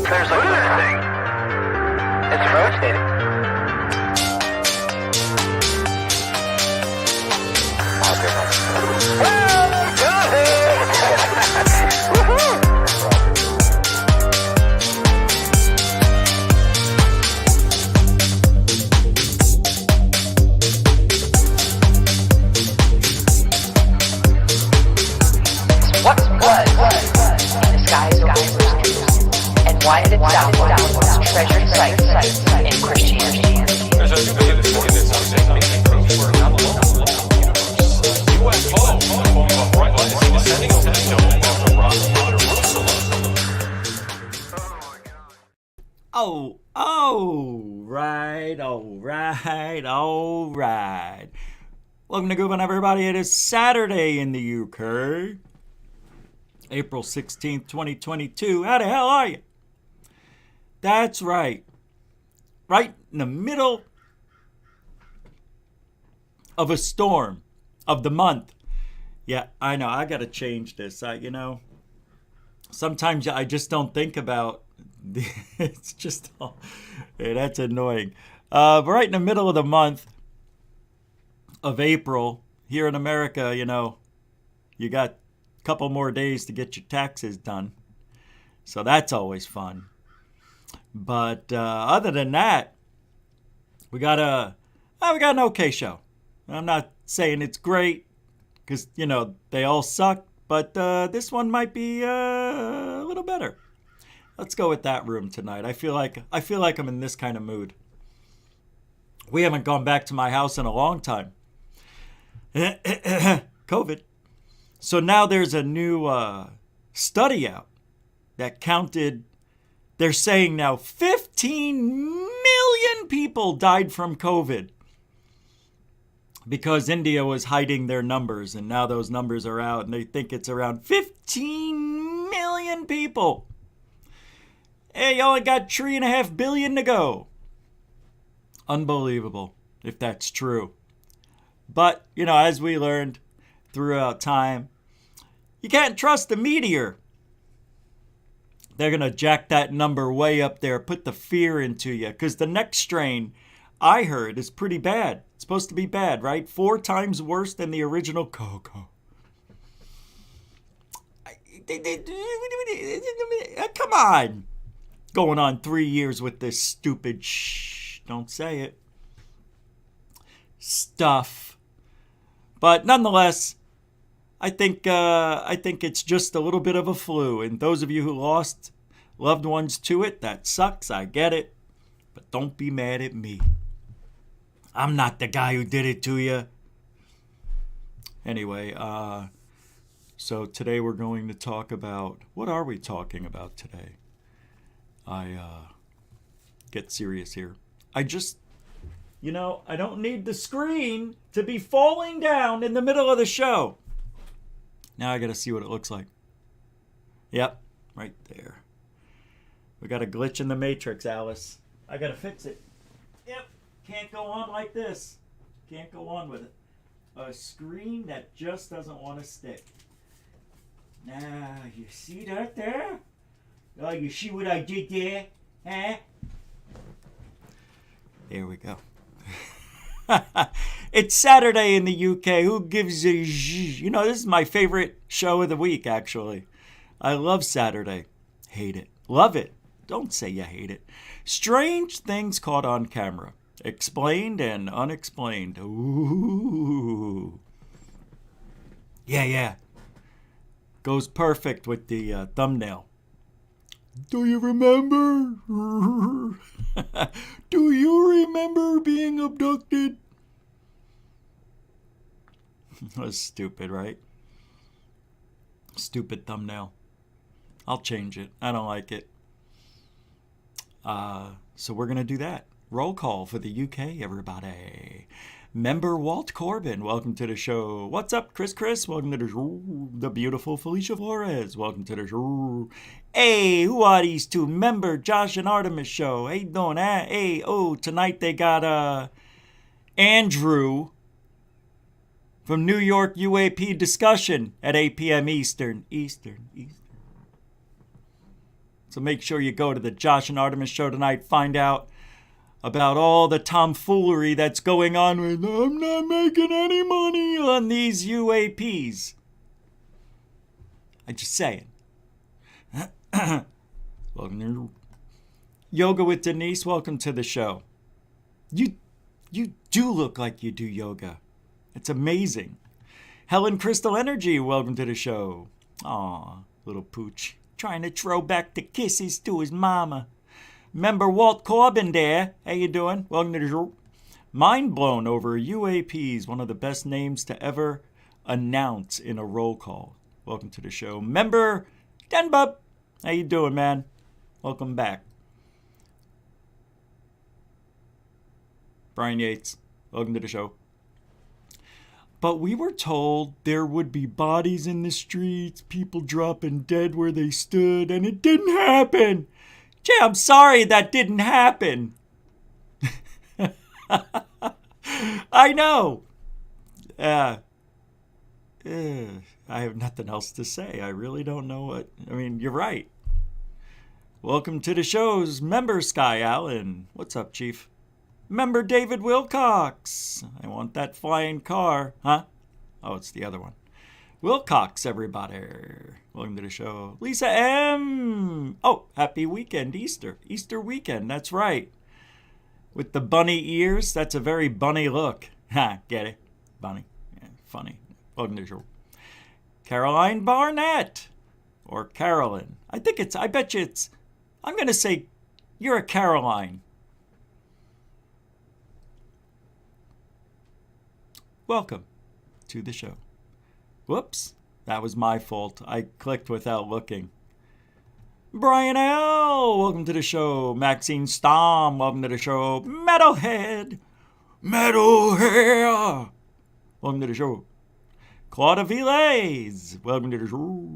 There's a good thing. It's rotating. What was in the skies over Jerusalem, and why did it downward was treasured sites in Christianity? There's a new data study that says that making proof we're not alone in the universe. UFO in the form of a bright light is descending to the dome of the rock of Jerusalem. All right. Welcome to Goobin, everybody. It is Saturday in the UK. April 16th, 2022. How the hell are you? That's right. Right in the middle of a storm of the month. Yeah, I know. I got to change this. Sometimes I just don't think about it's just that's annoying. But right in the middle of the month of April here in America, you got couple more days to get your taxes done, so that's always fun. But other than that, we got an okay show. I'm not saying it's great because they all suck, but this one might be a little better. Let's go with that room tonight. I feel like I'm in this kind of mood. We haven't gone back to my house in a long time. COVID. So now there's a new study out that counted, they're saying now 15 million people died from COVID because India was hiding their numbers, and now those numbers are out and they think it's around 15 million people. Hey, you only got 3.5 billion to go. Unbelievable if that's true. But, as we learned throughout time, you can't trust the media. They're going to jack that number way up there, put the fear into you. Because the next strain, I heard, is pretty bad. It's supposed to be bad, right? 4 times worse than the original Coco. Come on. Going on 3 years with this stupid don't say it stuff. But nonetheless, I think it's just a little bit of a flu. And those of you who lost loved ones to it, that sucks. I get it. But don't be mad at me. I'm not the guy who did it to you. Anyway, so today we're going to talk about, what are we talking about today? I get serious here. I don't need the screen to be falling down in the middle of the show. Now I got to see what it looks like. Yep, right there. We got a glitch in the matrix, Alice. I got to fix it. Yep, can't go on like this. Can't go on with it. A screen that just doesn't want to stick. Now, you see that there? Oh, you see what I did there? Huh? There we go. It's Saturday in the UK. Who gives a zh? This is my favorite show of the week, actually. I love Saturday. Hate it. Love it. Don't say you hate it. Strange things caught on camera. Explained and unexplained. Ooh. Yeah. Goes perfect with the thumbnail. Do you remember? Do you remember being abducted? That's stupid, right? Stupid thumbnail. I'll change it. I don't like it. So we're going to do that. Roll call for the UK, everybody. Member Walt Corbin, welcome to the show. What's up, Chris? Welcome to the show. The beautiful Felicia Flores, welcome to the show. Hey, who are these two? Member Josh and Artemis show. How you doing, huh? Hey, tonight they got Andrew from New York UAP discussion at 8 p.m. Eastern. It's So make sure you go to the Josh and Artemis show tonight. Find out about all the tomfoolery that's going on with, I'm not making any money on these UAPs. I'm just saying. Welcome to Yoga with Denise. Welcome to the show. You do look like you do yoga. It's amazing. Helen Crystal Energy, welcome to the show. Aw, little pooch. Trying to throw back the kisses to his mama. Member Walt Corbin there. How you doing? Welcome to the show. Mind blown over UAPs, one of the best names to ever announce in a roll call. Welcome to the show. Member Denbub. How you doing, man? Welcome back. Brian Yates. Welcome to the show. But we were told there would be bodies in the streets, people dropping dead where they stood, and it didn't happen. Gee, I'm sorry that didn't happen. I know. I have nothing else to say. I really don't know what. I mean, you're right. Welcome to the show's member Sky Allen. What's up, Chief? Member David Wilcox. I want that flying car. Huh? Oh, it's the other one. Wilcox, everybody. Welcome to the show. Lisa M. Oh, happy weekend, Easter. Easter weekend, that's right. With the bunny ears, that's a very bunny look. Ha, get it? Bunny. Yeah, funny. Welcome to the show. Caroline Barnett. Or Carolyn. I bet you it's, I'm going to say you're a Caroline. Welcome to the show. Whoops, that was my fault. I clicked without looking. Brian L., welcome to the show. Maxine Stom, welcome to the show. Metalhead, welcome to the show. Claudia Viles, welcome to the show.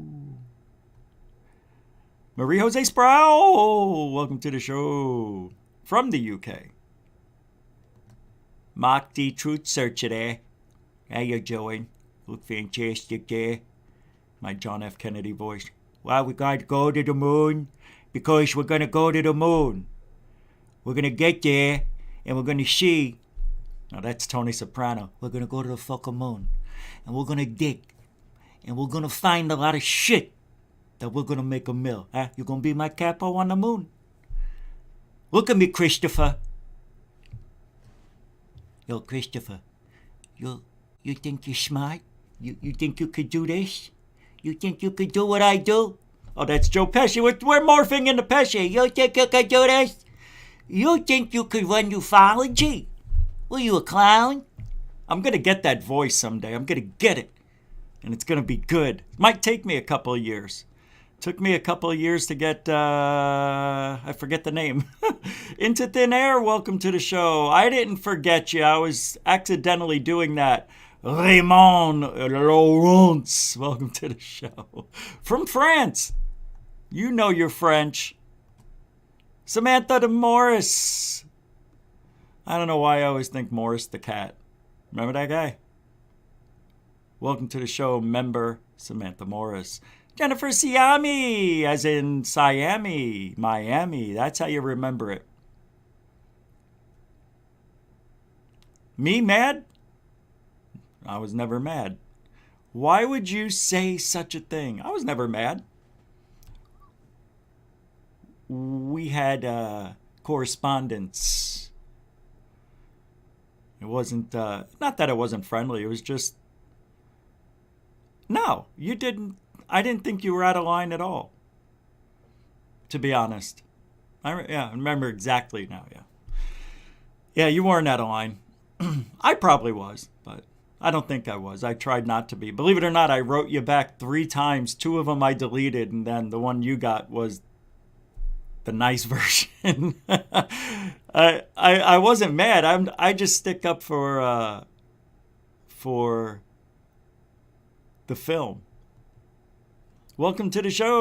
Marie Jose Sproul, welcome to the show. From the UK. Mark D. Truth Searcher there. How you doing? Look fantastic there. My John F. Kennedy voice. Well, we got to go to the moon because we're going to go to the moon. We're going to get there and we're going to see. Now that's Tony Soprano. We're going to go to the fucking moon and we're going to dig and we're going to find a lot of shit that we're going to make a mill. Huh? You going to be my capo on the moon? Look at me, Christopher. Yo, Christopher. You think you're smart? You think you could do this? You think you could do what I do? Oh, that's Joe Pesci. We're morphing into Pesci. You think you could do this? You think you could run ufology? Were you a clown? I'm going to get that voice someday. I'm going to get it. And it's going to be good. Might take me a couple of years. Took me a couple of years to get, I forget the name. Into Thin Air, welcome to the show. I didn't forget you. I was accidentally doing that. Raymond Laurence, welcome to the show. From France. You know you're French. Samantha de Morris. I don't know why I always think Morris the cat. Remember that guy? Welcome to the show, member Samantha Morris. Jennifer Siami, as in Siami, Miami. That's how you remember it. Me mad? I was never mad. Why would you say such a thing? I was never mad. We had correspondence. It wasn't, not that it wasn't friendly. It was just, no, you didn't. I didn't think you were out of line at all, to be honest. I remember exactly now, yeah. Yeah, you weren't out of line. I probably was, but I don't think I was. I tried not to be. Believe it or not, I wrote you back 3 times. 2 of them I deleted, and then the one you got was the nice version. I wasn't mad. I just stick up for the film. Welcome to the show.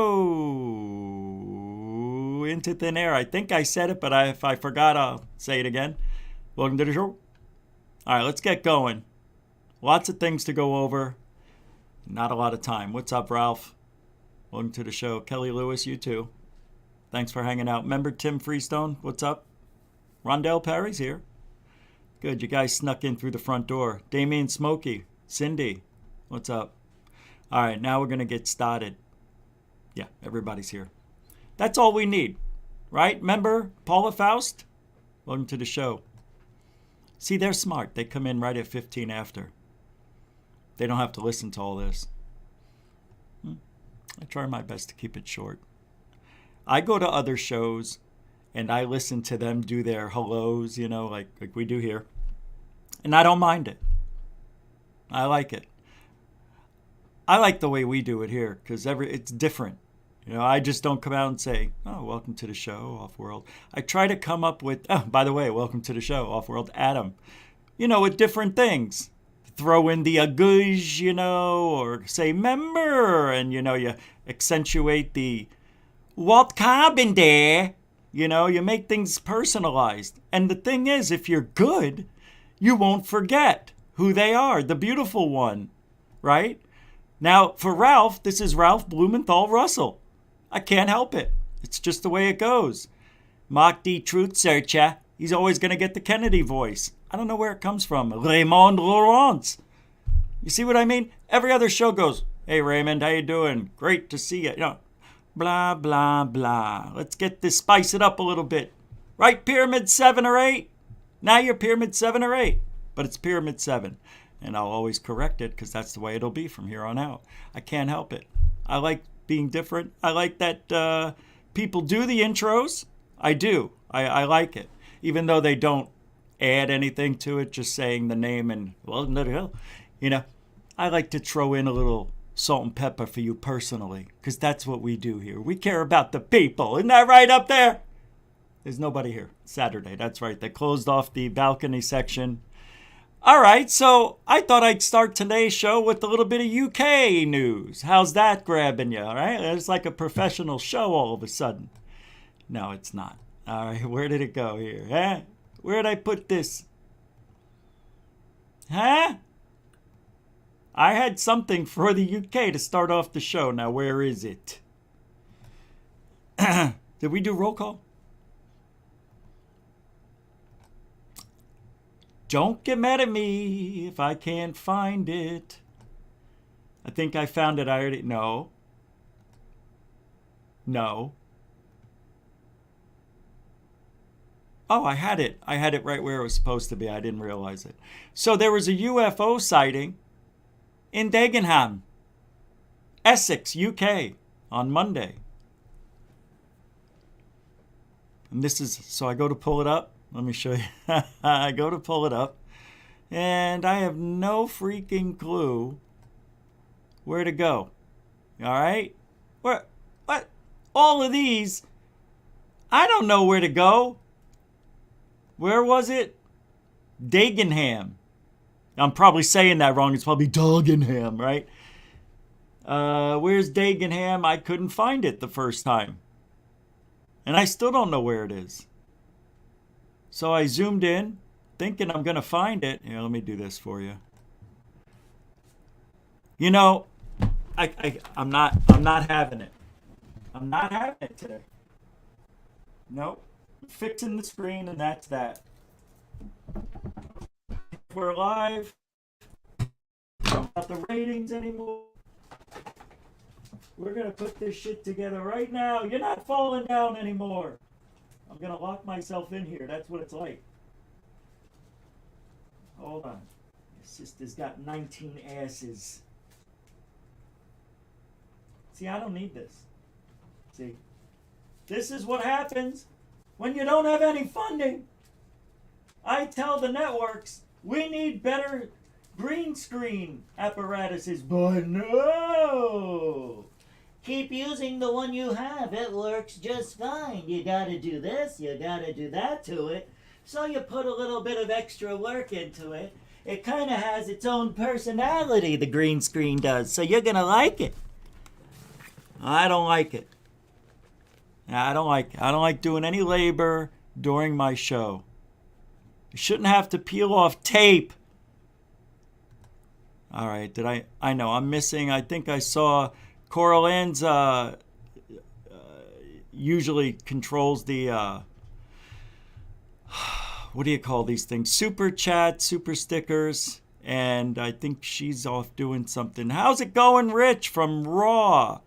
Into Thin Air. I think I said it, but if I forgot, I'll say it again. Welcome to the show. All right, let's get going. Lots of things to go over. Not a lot of time. What's up, Ralph? Welcome to the show. Kelly Lewis, you too. Thanks for hanging out. Remember Tim Freestone? What's up? Rondell Perry's here. Good, you guys snuck in through the front door. Damien Smokey, Cindy, what's up? All right, now we're going to get started. Yeah, everybody's here. That's all we need, right? Remember Paula Faust? Welcome to the show. See, they're smart. They come in right at 15 after. They don't have to listen to all this. I try my best to keep it short. I go to other shows and I listen to them do their hellos, you know, like we do here. And I don't mind it. I like it. I like the way we do it here because it's different. You know, I just don't come out and say, oh, welcome to the show, Off-World. I try to come up with, oh, by the way, welcome to the show, Off-World Adam. You know, with different things. Throw in the aguj, you know, or say member, and, you know, you accentuate the what carbon there. You know, you make things personalized. And the thing is, if you're good, you won't forget who they are, the beautiful one, right? Now, for Ralph, this is Ralph Blumenthal Russell. I can't help it. It's just the way it goes. Mark D. Truth Searcher, he's always going to get the Kennedy voice. I don't know where it comes from. Raymond Laurence. You see what I mean? Every other show goes, hey, Raymond, how you doing? Great to see you. You know, blah, blah, blah. Let's get this, spice it up a little bit. Right, Pyramid 7 or 8? Now you're Pyramid 7 or 8. But it's Pyramid 7. And I'll always correct it because that's the way it'll be from here on out. I can't help it. I like being different. I like that people do the intros. I do. I like it. Even though they don't add anything to it, just saying the name and, well, you know, I like to throw in a little salt and pepper for you personally because that's what we do here. We care about the people. Isn't that right up there? There's nobody here. Saturday. That's right. They closed off the balcony section. All right, so I thought I'd start today's show with a little bit of UK news. How's that grabbing you, all right? It's like a professional show all of a sudden. No, it's not. All right, where did it go here? Huh? Where did I put this? Huh? I had something for the UK to start off the show. Now, where is it? Did we do roll call? Don't get mad at me if I can't find it. I think I found it. I already... No. Oh, I had it. I had it right where it was supposed to be. I didn't realize it. So there was a UFO sighting in Dagenham, Essex, UK, on Monday. And this is... So I go to pull it up. Let me show you. I go to pull it up, and I have no freaking clue where to go. All right? What? All of these, I don't know where to go. Where was it? Dagenham. I'm probably saying that wrong. It's probably Dagenham, right? Where's Dagenham? I couldn't find it the first time. And I still don't know where it is. So I zoomed in, thinking I'm going to find it. Here, let me do this for you. You know, I'm not having it. I'm not having it today. Nope. Fixing the screen, and that's that. We're live. Don't have the ratings anymore. We're going to put this shit together right now. You're not falling down anymore. I'm going to lock myself in here. That's what it's like. Hold on. Your sister's got 19 asses. See, I don't need this. See? This is what happens when you don't have any funding. I tell the networks, we need better green screen apparatuses, but no! Keep using the one you have. It works just fine. You gotta do this, you gotta do that to it. So you put a little bit of extra work into it. It kind of has its own personality, the green screen does. So you're gonna like it. I don't like it. I don't like doing any labor during my show. You shouldn't have to peel off tape. All right, I know, I'm missing, I think I saw Coral Ann's usually controls the, what do you call these things? Super chat, super stickers. And I think she's off doing something. How's it going, Rich from Raw?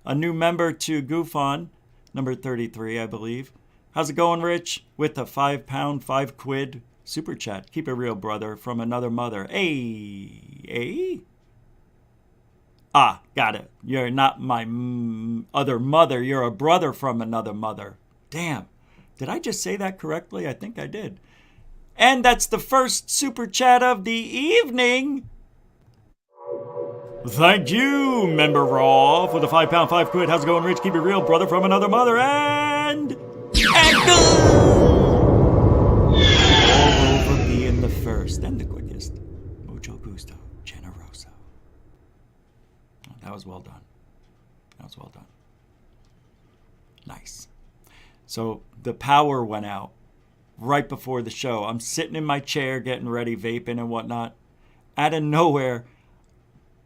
A new member to Goof On, number 33, I believe. How's it going, Rich? With a £5, £5 super chat. Keep it real, brother, from another mother. Hey. Ah, got it. You're not my other mother. You're a brother from another mother. Damn. Did I just say that correctly? I think I did. And that's the first super chat of the evening. Thank you, Member Raw, for the £5, £5. How's it going, Rich? Keep it real, brother from another mother. And all over being the first and the quickest. Mucho gusto, generoso. That was well done. Nice. So the power went out right before the show. I'm sitting in my chair getting ready, vaping and whatnot. Out of nowhere,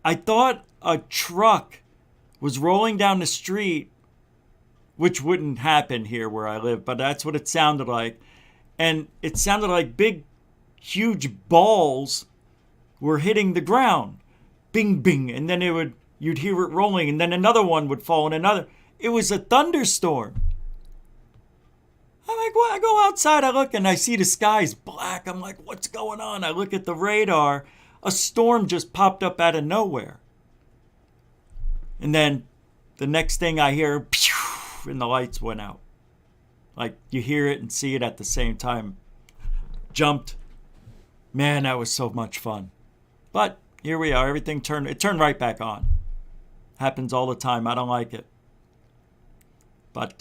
I thought a truck was rolling down the street, which wouldn't happen here where I live, but that's what it sounded like. And it sounded like big, huge balls were hitting the ground. Bing, bing. And then you'd hear it rolling, and then another one would fall, and another. It was a thunderstorm. I'm like, what? I go outside, I look, and I see the sky's black. I'm like, what's going on? I look at the radar. A storm just popped up out of nowhere. And then the next thing I hear, pew, and the lights went out. Like, you hear it and see it at the same time. Jumped. Man, that was so much fun. But here we are. Everything turned right back on. Happens all the time. I don't like it. But,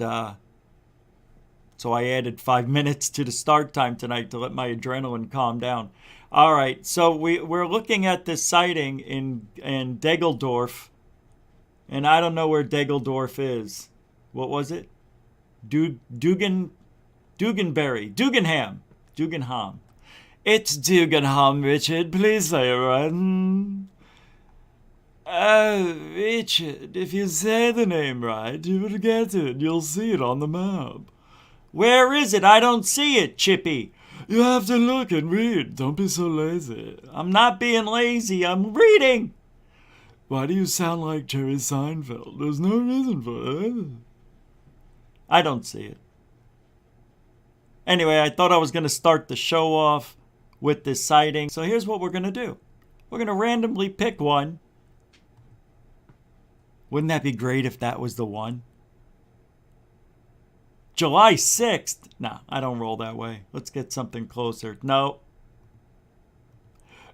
so I added 5 minutes to the start time tonight to let my adrenaline calm down. All right, so we're looking at this sighting in Degeldorf, and I don't know where Degeldorf is. What was it? Dugenham. It's Dugenham, Richard. Please say it right. Richard, if you say the name right, you will get it. You'll see it on the map. Where is it? I don't see it, Chippy. You have to look and read. Don't be so lazy. I'm not being lazy. I'm reading. Why do you sound like Jerry Seinfeld? There's no reason for it. I don't see it. Anyway, I thought I was going to start the show off with this sighting. So here's what we're going to do. We're going to randomly pick one. Wouldn't that be great if that was the one? July 6th. Nah, I don't roll that way. Let's get something closer. No.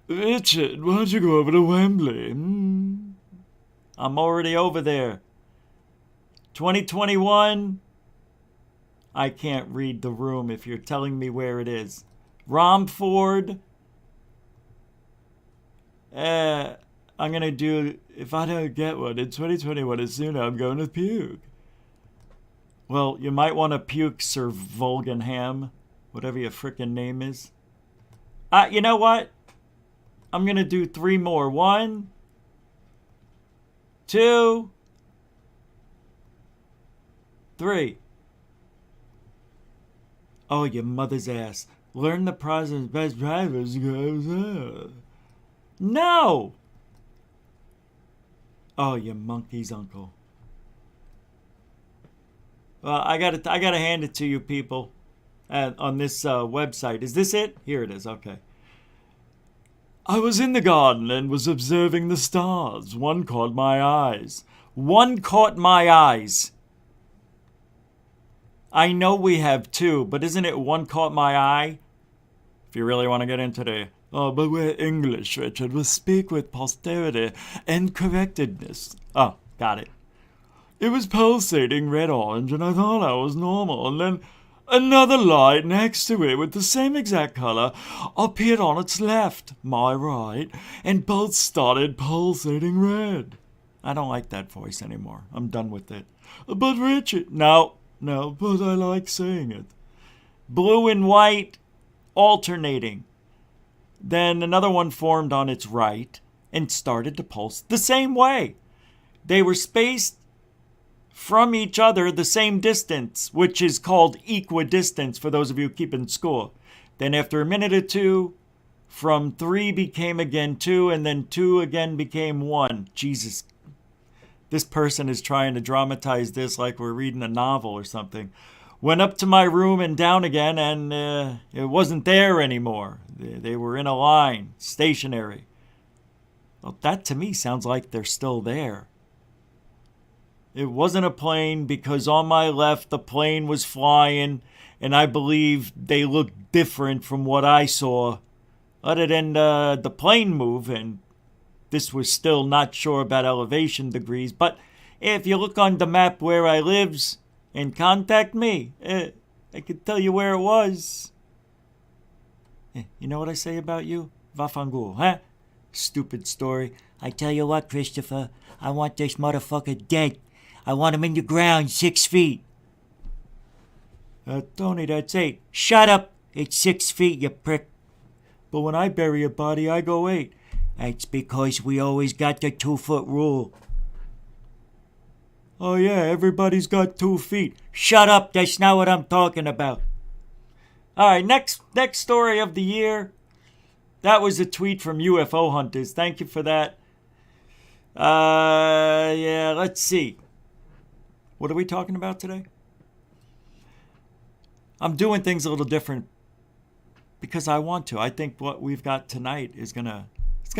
Richard, why don't you go over to Wembley? I'm already over there. 2021. I can't read the room if you're telling me where it is. Romford. I'm going to do, if I don't get one in 2021 as soon, I'm going to puke. Well, you might want to puke, Sir Vulganham, whatever your frickin' name is. You know what? I'm going to do 3 more. 1, 2, 3. Oh, your mother's ass. Learn the process best practice goes up. No! Oh, you monkey's uncle. Well, I gotta hand it to you people on this website. Is this it? Here it is. Okay. I was in the garden and was observing the stars. One caught my eyes. I know we have 2, but isn't it one caught my eye? If you really want to get into the... Oh, but we're English, Richard. We speak with posterity and correctedness. Oh, got it. It was pulsating red-orange, and I thought I was normal. And then another light next to it with the same exact color appeared on its left, my right, and both started pulsating red. I don't like that voice anymore. I'm done with it. But Richard... No, but I like saying it. Blue and white, alternating. Then another one formed on its right and started to pulse the same way. They were spaced from each other the same distance, which is called equidistance for those of you keeping score. Then after a minute or two, from 3 became again 2, and then 2 again became 1. Jesus, this person is trying to dramatize this like we're reading a novel or something. Went up to my room and down again, and it wasn't there anymore. They were in a line, stationary. Well, that to me sounds like they're still there. It wasn't a plane because on my left the plane was flying, and I believe they looked different from what I saw. Other than the plane move, and this was still not sure about elevation degrees. But if you look on the map where I lives and contact me, I could tell you where it was. You know what I say about you? Vafangul, huh? Stupid story. I tell you what, Christopher, I want this motherfucker dead. I want him in the ground 6 feet. Tony, that's 8. Shut up. It's 6 feet, you prick. But when I bury a body, I go 8. That's because we always got the 2-foot rule. Oh yeah, everybody's got 2 feet. Shut up, that's not what I'm talking about. Alright, next story of the year. That was a tweet from UFO Hunters. Thank you for that. Yeah, let's see. What are we talking about today? I'm doing things a little different because I want to. I think what we've got tonight is gonna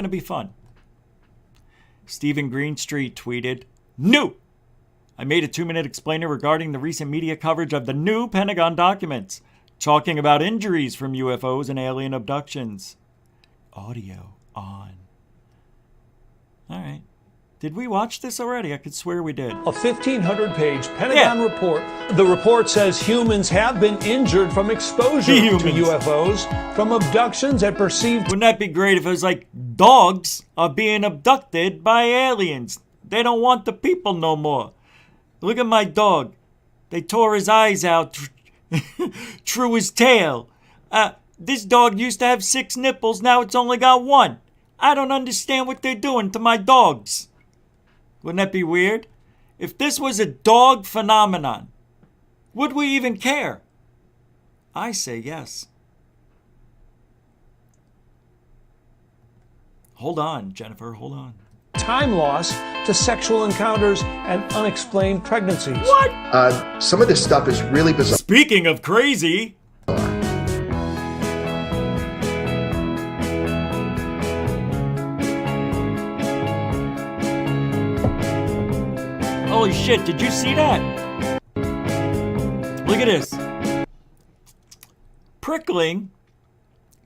be fun. Stephen Greenstreet tweeted, "New! I made a 2-minute explainer regarding the recent media coverage of the new Pentagon documents, talking about injuries from UFOs and alien abductions. Audio on." All right. Did we watch this already? I could swear we did. A 1,500-page Pentagon report. The report says humans have been injured from exposure to UFOs, from abductions and perceived... Wouldn't that be great if it was like dogs are being abducted by aliens? They don't want the people no more. Look at my dog. They tore his eyes out through his tail. This dog used to have 6 nipples. Now it's only got 1. I don't understand what they're doing to my dogs. Wouldn't that be weird? If this was a dog phenomenon, would we even care? I say yes. Hold on, Jennifer, hold on. Time loss to sexual encounters and unexplained pregnancies. What? Some of this stuff is really bizarre. Speaking of crazy... Holy shit, did you see that? Look at this. Prickling,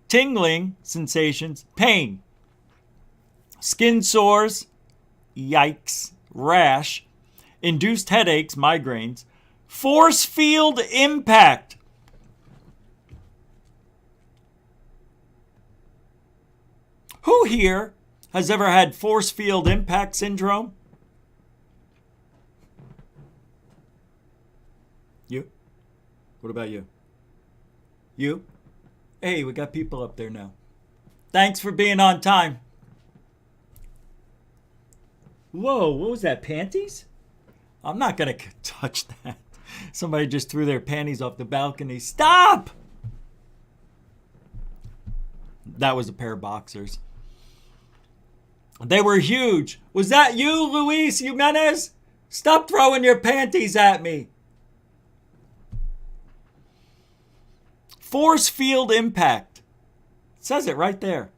tingling sensations, pain, skin sores, yikes, rash, induced headaches, migraines, force field impact. Who here has ever had force field impact syndrome? You? What about you? You? Hey, we got people up there now. Thanks for being on time. Whoa, what was that, panties? I'm not going to touch that. Somebody just threw their panties off the balcony. Stop! That was a pair of boxers. They were huge. Was that you, Luis Jimenez? Stop throwing your panties at me. Force field impact. It says it right there.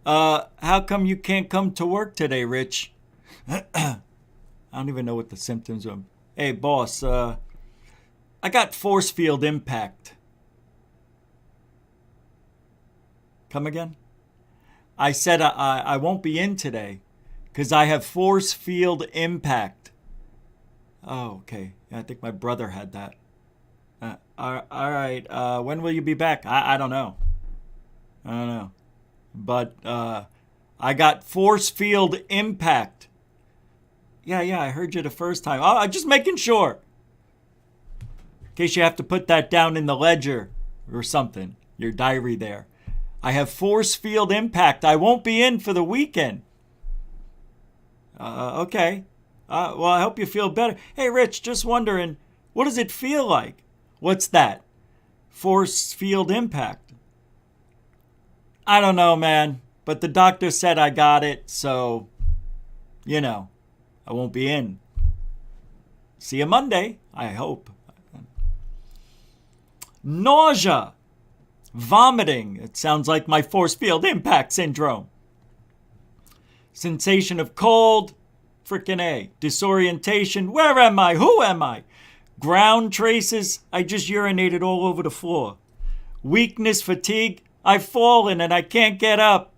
How come you can't come to work today, Rich? I don't even know what the symptoms are. Hey, boss, I got force field impact. Come again? I said I won't be in today because I have force field impact. Oh, okay. I think my brother had that. All right. When will you be back? I don't know. But I got force field impact. Yeah, I heard you the first time. I'm just making sure. In case you have to put that down in the ledger or something. Your diary there. I have force field impact. I won't be in for the weekend. Okay. Well, I hope you feel better. Hey, Rich, just wondering, what does it feel like? What's that? Force field impact. I don't know, man. But the doctor said I got it, so, I won't be in. See you Monday, I hope. Nausea. Vomiting. It sounds like my force field impact syndrome. Sensation of cold. Frickin' A. Disorientation. Where am I? Who am I? Ground traces. I just urinated all over the floor. Weakness, fatigue. I've fallen and I can't get up.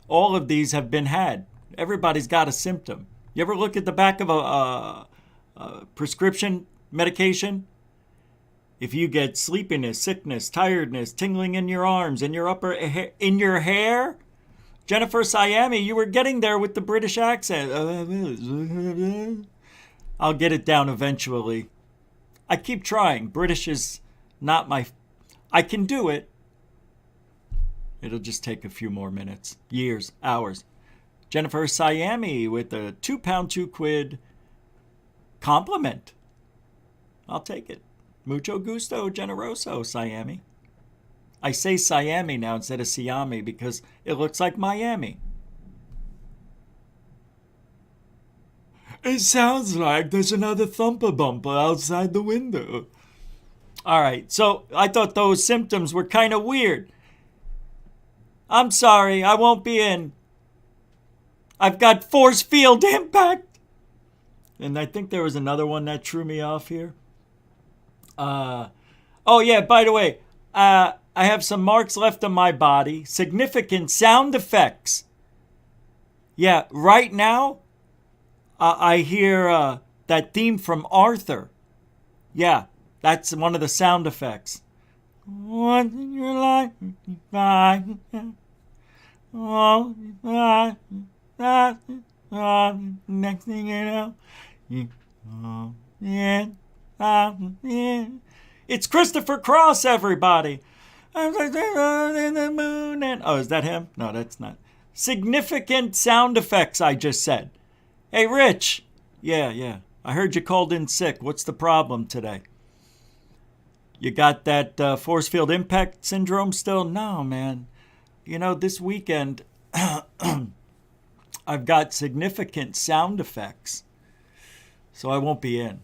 All of these have been had. Everybody's got a symptom. You ever look at the back of a prescription medication? If you get sleepiness, sickness, tiredness, tingling in your arms, in your in your hair, Jennifer Siami, you were getting there with the British accent. I'll get it down eventually. I keep trying. British is not my... I can do it. It'll just take a few more minutes, years, hours. Jennifer Siami with a £2, £2 compliment. I'll take it. Mucho gusto, generoso, Siami. I say Siami now instead of Siami because it looks like Miami. It sounds like there's another thumper bumper outside the window. All right, so I thought those symptoms were kind of weird. I'm sorry, I won't be in. I've got force field impact. And I think there was another one that threw me off here. Oh yeah, by the way, I have some marks left on my body. Significant sound effects. Yeah, right now, I hear that theme from Arthur. Yeah, that's one of the sound effects. Once in your life, next thing you know, it's Christopher Cross, everybody. In the moon and... Oh, is that him? No, that's not. Significant sound effects, I just said. Hey, Rich. Yeah. I heard you called in sick. What's the problem today? You got that force field impact syndrome still? No, man. This weekend, I've got significant sound effects. So I won't be in.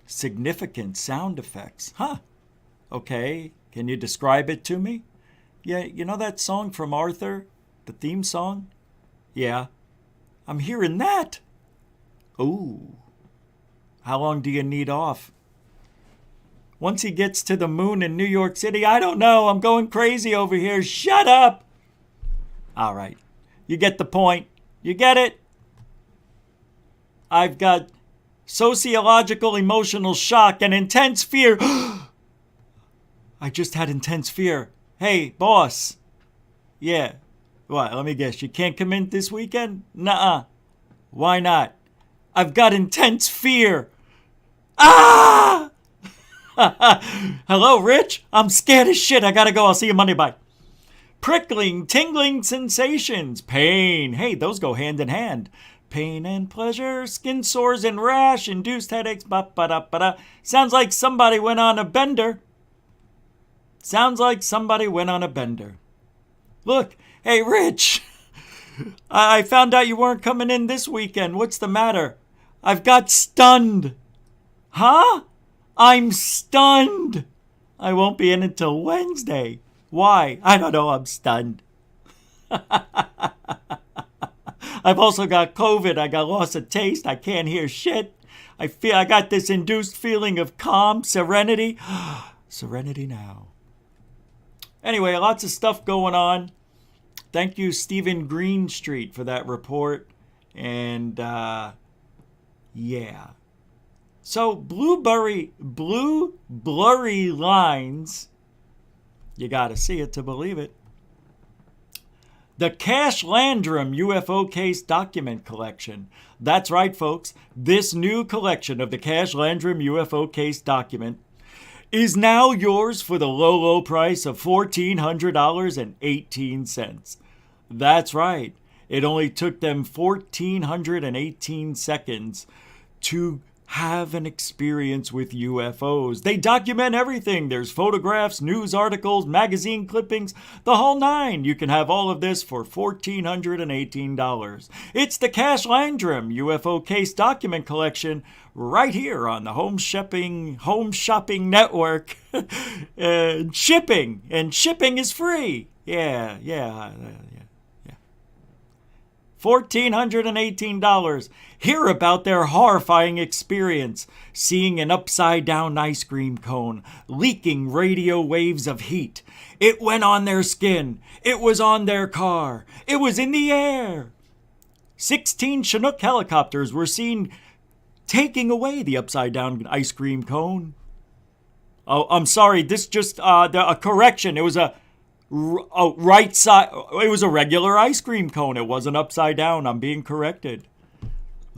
Significant sound effects. Huh. Okay. Can you describe it to me? Yeah, you know that song from Arthur? The theme song? Yeah. I'm hearing that. Ooh. How long do you need off? Once he gets to the moon in New York City, I don't know. I'm going crazy over here. Shut up. All right. You get the point. You get it? I've got sociological emotional shock and intense fear. I just had intense fear. Hey, boss. Yeah. What? Let me guess. You can't come in this weekend? Nuh-uh. Why not? I've got intense fear. Ah! Hello, Rich? I'm scared as shit. I gotta go. I'll see you Monday. Bye. Prickling, tingling sensations. Pain. Hey, those go hand in hand. Pain and pleasure, skin sores and rash, induced headaches, ba-ba-da-ba-da. Sounds like somebody went on a bender. Look, hey, Rich, I found out you weren't coming in this weekend. What's the matter? I've got stunned. Huh? I'm stunned. I won't be in until Wednesday. Why? I don't know. I'm stunned. I've also got COVID. I got loss of taste. I can't hear shit. I got this induced feeling of calm, serenity. Serenity now. Anyway, lots of stuff going on. Thank you, Stephen Greenstreet, for that report. And, yeah. So, blue blurry lines. You gotta see it to believe it. The Cash-Landrum UFO case document collection. That's right, folks. This new collection of the Cash-Landrum UFO case document is now yours for the low, low price of $1,400.18. That's right. It only took them 1,418 seconds to have an experience with UFOs. They document everything. There's photographs, news articles, magazine clippings, the whole nine. You can have all of this for $1,418. It's the Cash-Landrum UFO Case Document Collection right here on the Home Shopping Network. Shipping is free. Yeah. $1,418. Hear about their horrifying experience seeing an upside-down ice cream cone leaking radio waves of heat. It went on their skin. It was on their car. It was in the air. 16 Chinook helicopters were seen taking away the upside-down ice cream cone. Oh, I'm sorry. This just a correction. It was a right side. It was a regular ice cream cone. It wasn't upside down. I'm being corrected.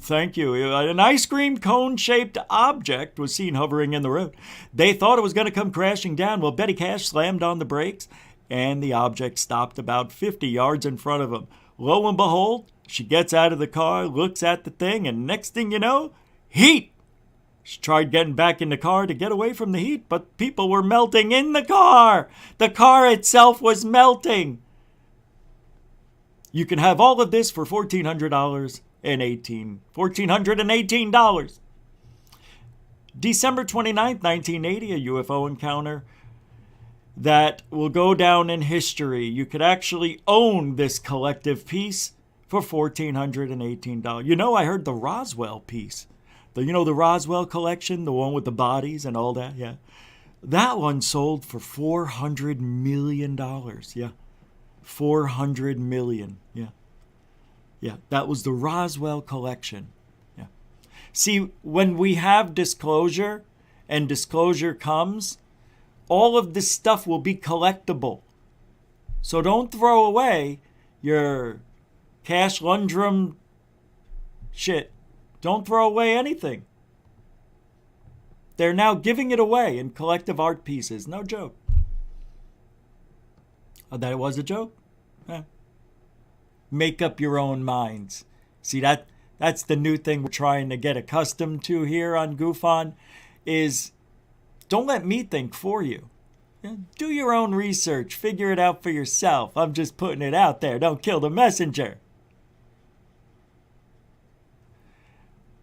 Thank you. An ice cream cone-shaped object was seen hovering in the road. They thought it was going to come crashing down. Well, Betty Cash slammed on the brakes, and the object stopped about 50 yards in front of them. Lo and behold, she gets out of the car, looks at the thing, and next thing you know, heat. She tried getting back in the car to get away from the heat, but people were melting in the car. The car itself was melting. You can have all of this for $1,418. December 29th, 1980, a UFO encounter that will go down in history. You could actually own this collective piece for $1,418. You know, I heard the Roswell piece. The Roswell collection, the one with the bodies and all that, yeah. That one sold for $400 million, yeah. $400 million, yeah. Yeah, that was the Roswell collection, yeah. See, when we have disclosure and disclosure comes, all of this stuff will be collectible. So don't throw away your Cash-Landrum shit. Don't throw away anything. They're now giving it away in collective art pieces. No joke. Oh, that was a joke? Eh. Make up your own minds. See, that's the new thing we're trying to get accustomed to here on GoofOn, is don't let me think for you. Do your own research. Figure it out for yourself. I'm just putting it out there. Don't kill the messenger.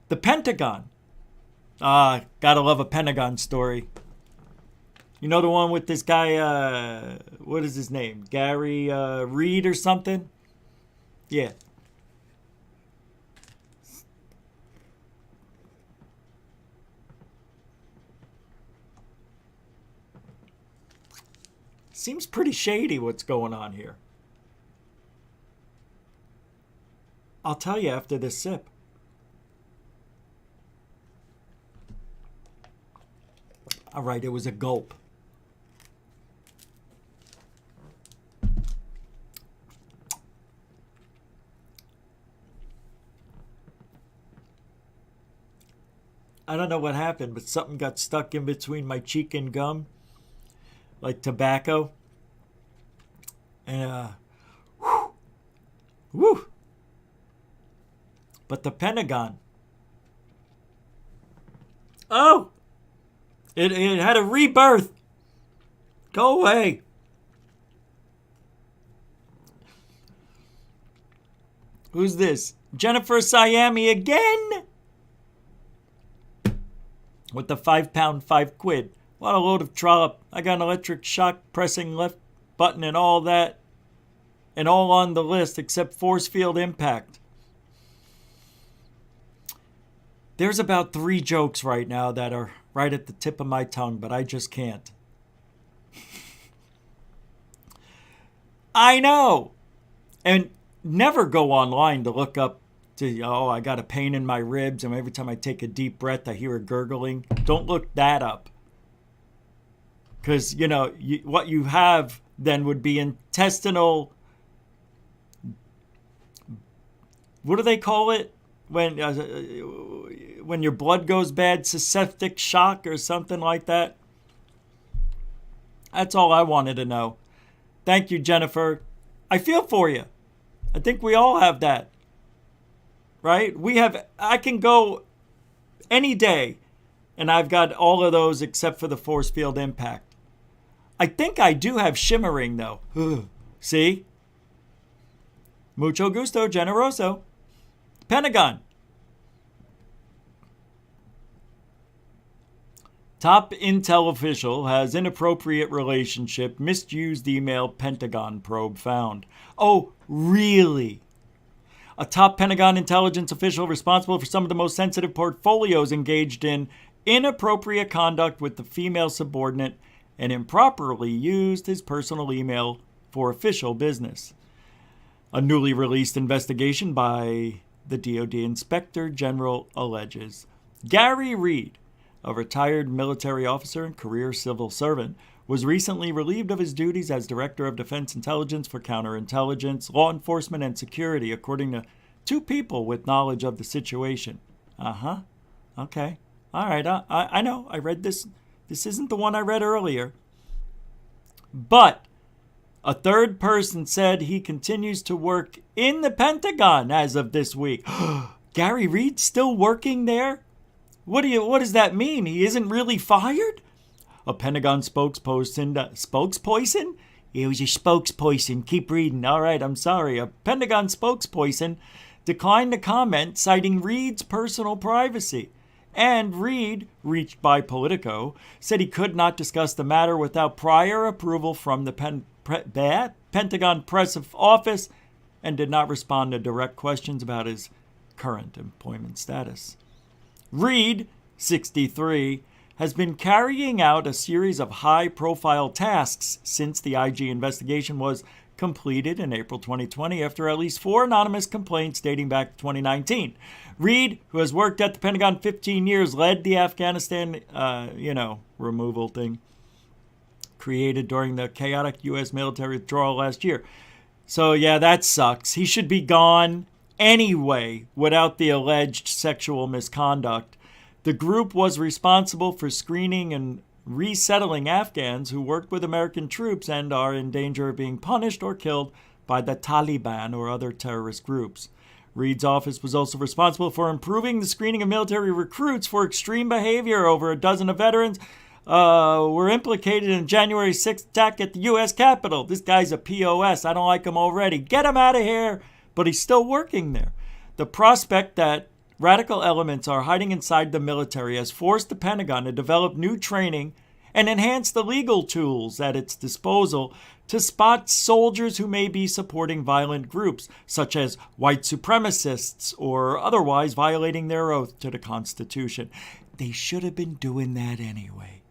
The Pentagon. Gotta love a Pentagon story. You know the one with this guy, what is his name? Gary Reed or something? Yeah. Seems pretty shady what's going on here. I'll tell you after this sip. All right, it was a gulp. I don't know what happened, but something got stuck in between my cheek and gum, like tobacco. And, whew. But the Pentagon. Oh! It had a rebirth. Go away. Who's this? Jennifer Siami again? With the 5 pound, 5 quid. What a load of trollop. I got an electric shock, pressing left button and all that. And all on the list except force field impact. There's about 3 jokes right now that are right at the tip of my tongue, but I just can't. I know. And never go online to look up I got a pain in my ribs, and every time I take a deep breath, I hear a gurgling. Don't look that up. Because, what you have then would be intestinal... What do they call it? When your blood goes bad, septic shock or something like that. That's all I wanted to know. Thank you, Jennifer. I feel for you. I think we all have that. Right? I can go any day and I've got all of those except for the force field impact. I think I do have shimmering though. See? Mucho gusto, generoso. Pentagon. Top intel official has inappropriate relationship, misused email Pentagon probe found. Oh, really? A top Pentagon intelligence official responsible for some of the most sensitive portfolios engaged in inappropriate conduct with the female subordinate and improperly used his personal email for official business. A newly released investigation by the DoD Inspector General alleges Gary Reed, a retired military officer and career civil servant, was recently relieved of his duties as Director of Defense Intelligence for Counterintelligence, Law Enforcement, and Security, according to two people with knowledge of the situation. Okay. All right. I know. I read this. This isn't the one I read earlier. But a third person said he continues to work in the Pentagon as of this week. Gary Reed's still working there? What does that mean? He isn't really fired? A Pentagon spokesperson. It was a spokesperson. Keep reading. All right, I'm sorry. A Pentagon spokesperson declined to comment, citing Reed's personal privacy. And Reed, reached by Politico, said he could not discuss the matter without prior approval from the Pentagon Press Office and did not respond to direct questions about his current employment status. Reed, 63, has been carrying out a series of high-profile tasks since the IG investigation was completed in April 2020 after at least 4 anonymous complaints dating back to 2019. Reed, who has worked at the Pentagon 15 years, led the Afghanistan, removal thing created during the chaotic U.S. military withdrawal last year. So, yeah, that sucks. He should be gone anyway without the alleged sexual misconduct. The group was responsible for screening and resettling Afghans who worked with American troops and are in danger of being punished or killed by the Taliban or other terrorist groups. Reed's office was also responsible for improving the screening of military recruits for extreme behavior. Over a dozen of veterans were implicated in January 6th attack at the U.S. Capitol. This guy's a POS. I don't like him already. Get him out of here. But he's still working there. The prospect that radical elements are hiding inside the military has forced the Pentagon to develop new training and enhance the legal tools at its disposal to spot soldiers who may be supporting violent groups, such as white supremacists or otherwise violating their oath to the Constitution. They should have been doing that anyway.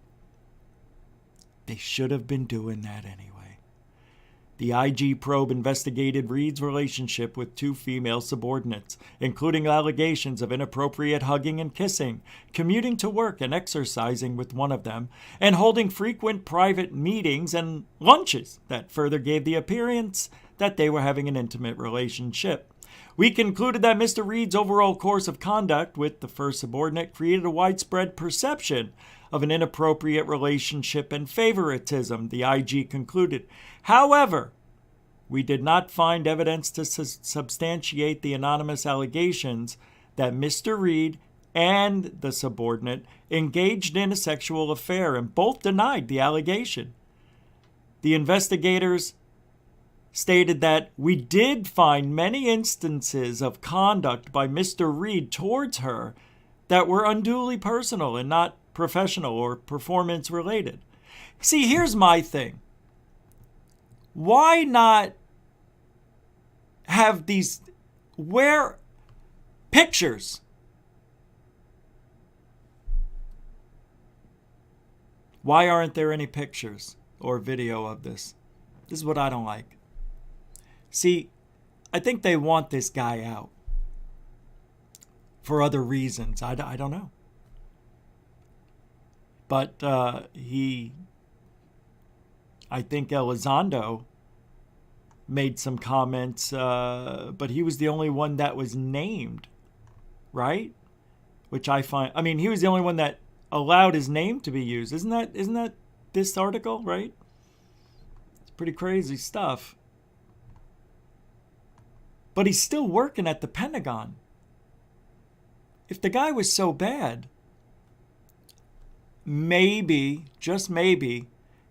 The IG probe investigated Reed's relationship with 2 female subordinates, including allegations of inappropriate hugging and kissing, commuting to work and exercising with one of them, and holding frequent private meetings and lunches that further gave the appearance that they were having an intimate relationship. We concluded that Mr. Reed's overall course of conduct with the first subordinate created a widespread perception of an inappropriate relationship and favoritism, the IG concluded. However, we did not find evidence to substantiate the anonymous allegations that Mr. Reed and the subordinate engaged in a sexual affair, and both denied the allegation. The investigators stated that we did find many instances of conduct by Mr. Reed towards her that were unduly personal and not professional or performance related. See, here's my thing. Why not have these pictures? Why aren't there any pictures or video of this? This is what I don't like. See, I think they want this guy out for other reasons. I don't know. But I think Elizondo made some comments, but he was the only one that was named, right? Which I find, he was the only one that allowed his name to be used. Isn't that this article, right? It's pretty crazy stuff. but he's still working at the Pentagon. If the guy was so bad, maybe, just maybe,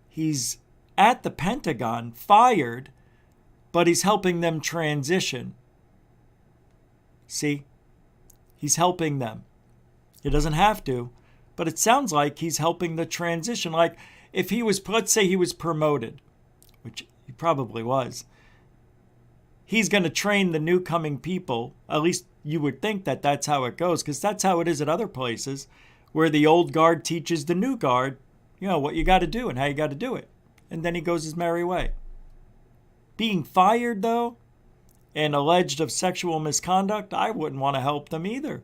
he's at the Pentagon, fired, but he's helping them transition. See? He's helping them. He doesn't have to, but it sounds like he's helping the transition. Like if he was, let's say he was promoted, which he probably was, he's going to train the new coming people. At least you would think that that's how it goes, because that's how it is at other places where the old guard teaches the new guard, you know, what you got to do and how you got to do it. And then he goes his merry way. Being fired, though, and alleged of sexual misconduct, I wouldn't want to help them either.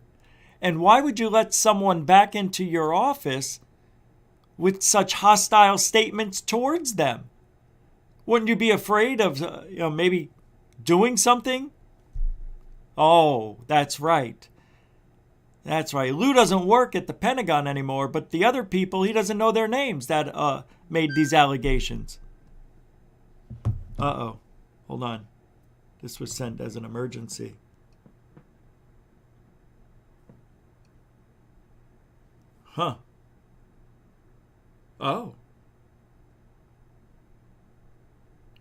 And why would you let someone back into your office with such hostile statements towards them? Wouldn't you be afraid of, maybe doing something? Oh, that's right. That's right. Lou doesn't work at the Pentagon anymore, but the other people, he doesn't know their names that made these allegations. Uh-oh. Hold on. This was sent as an emergency. Huh. Oh.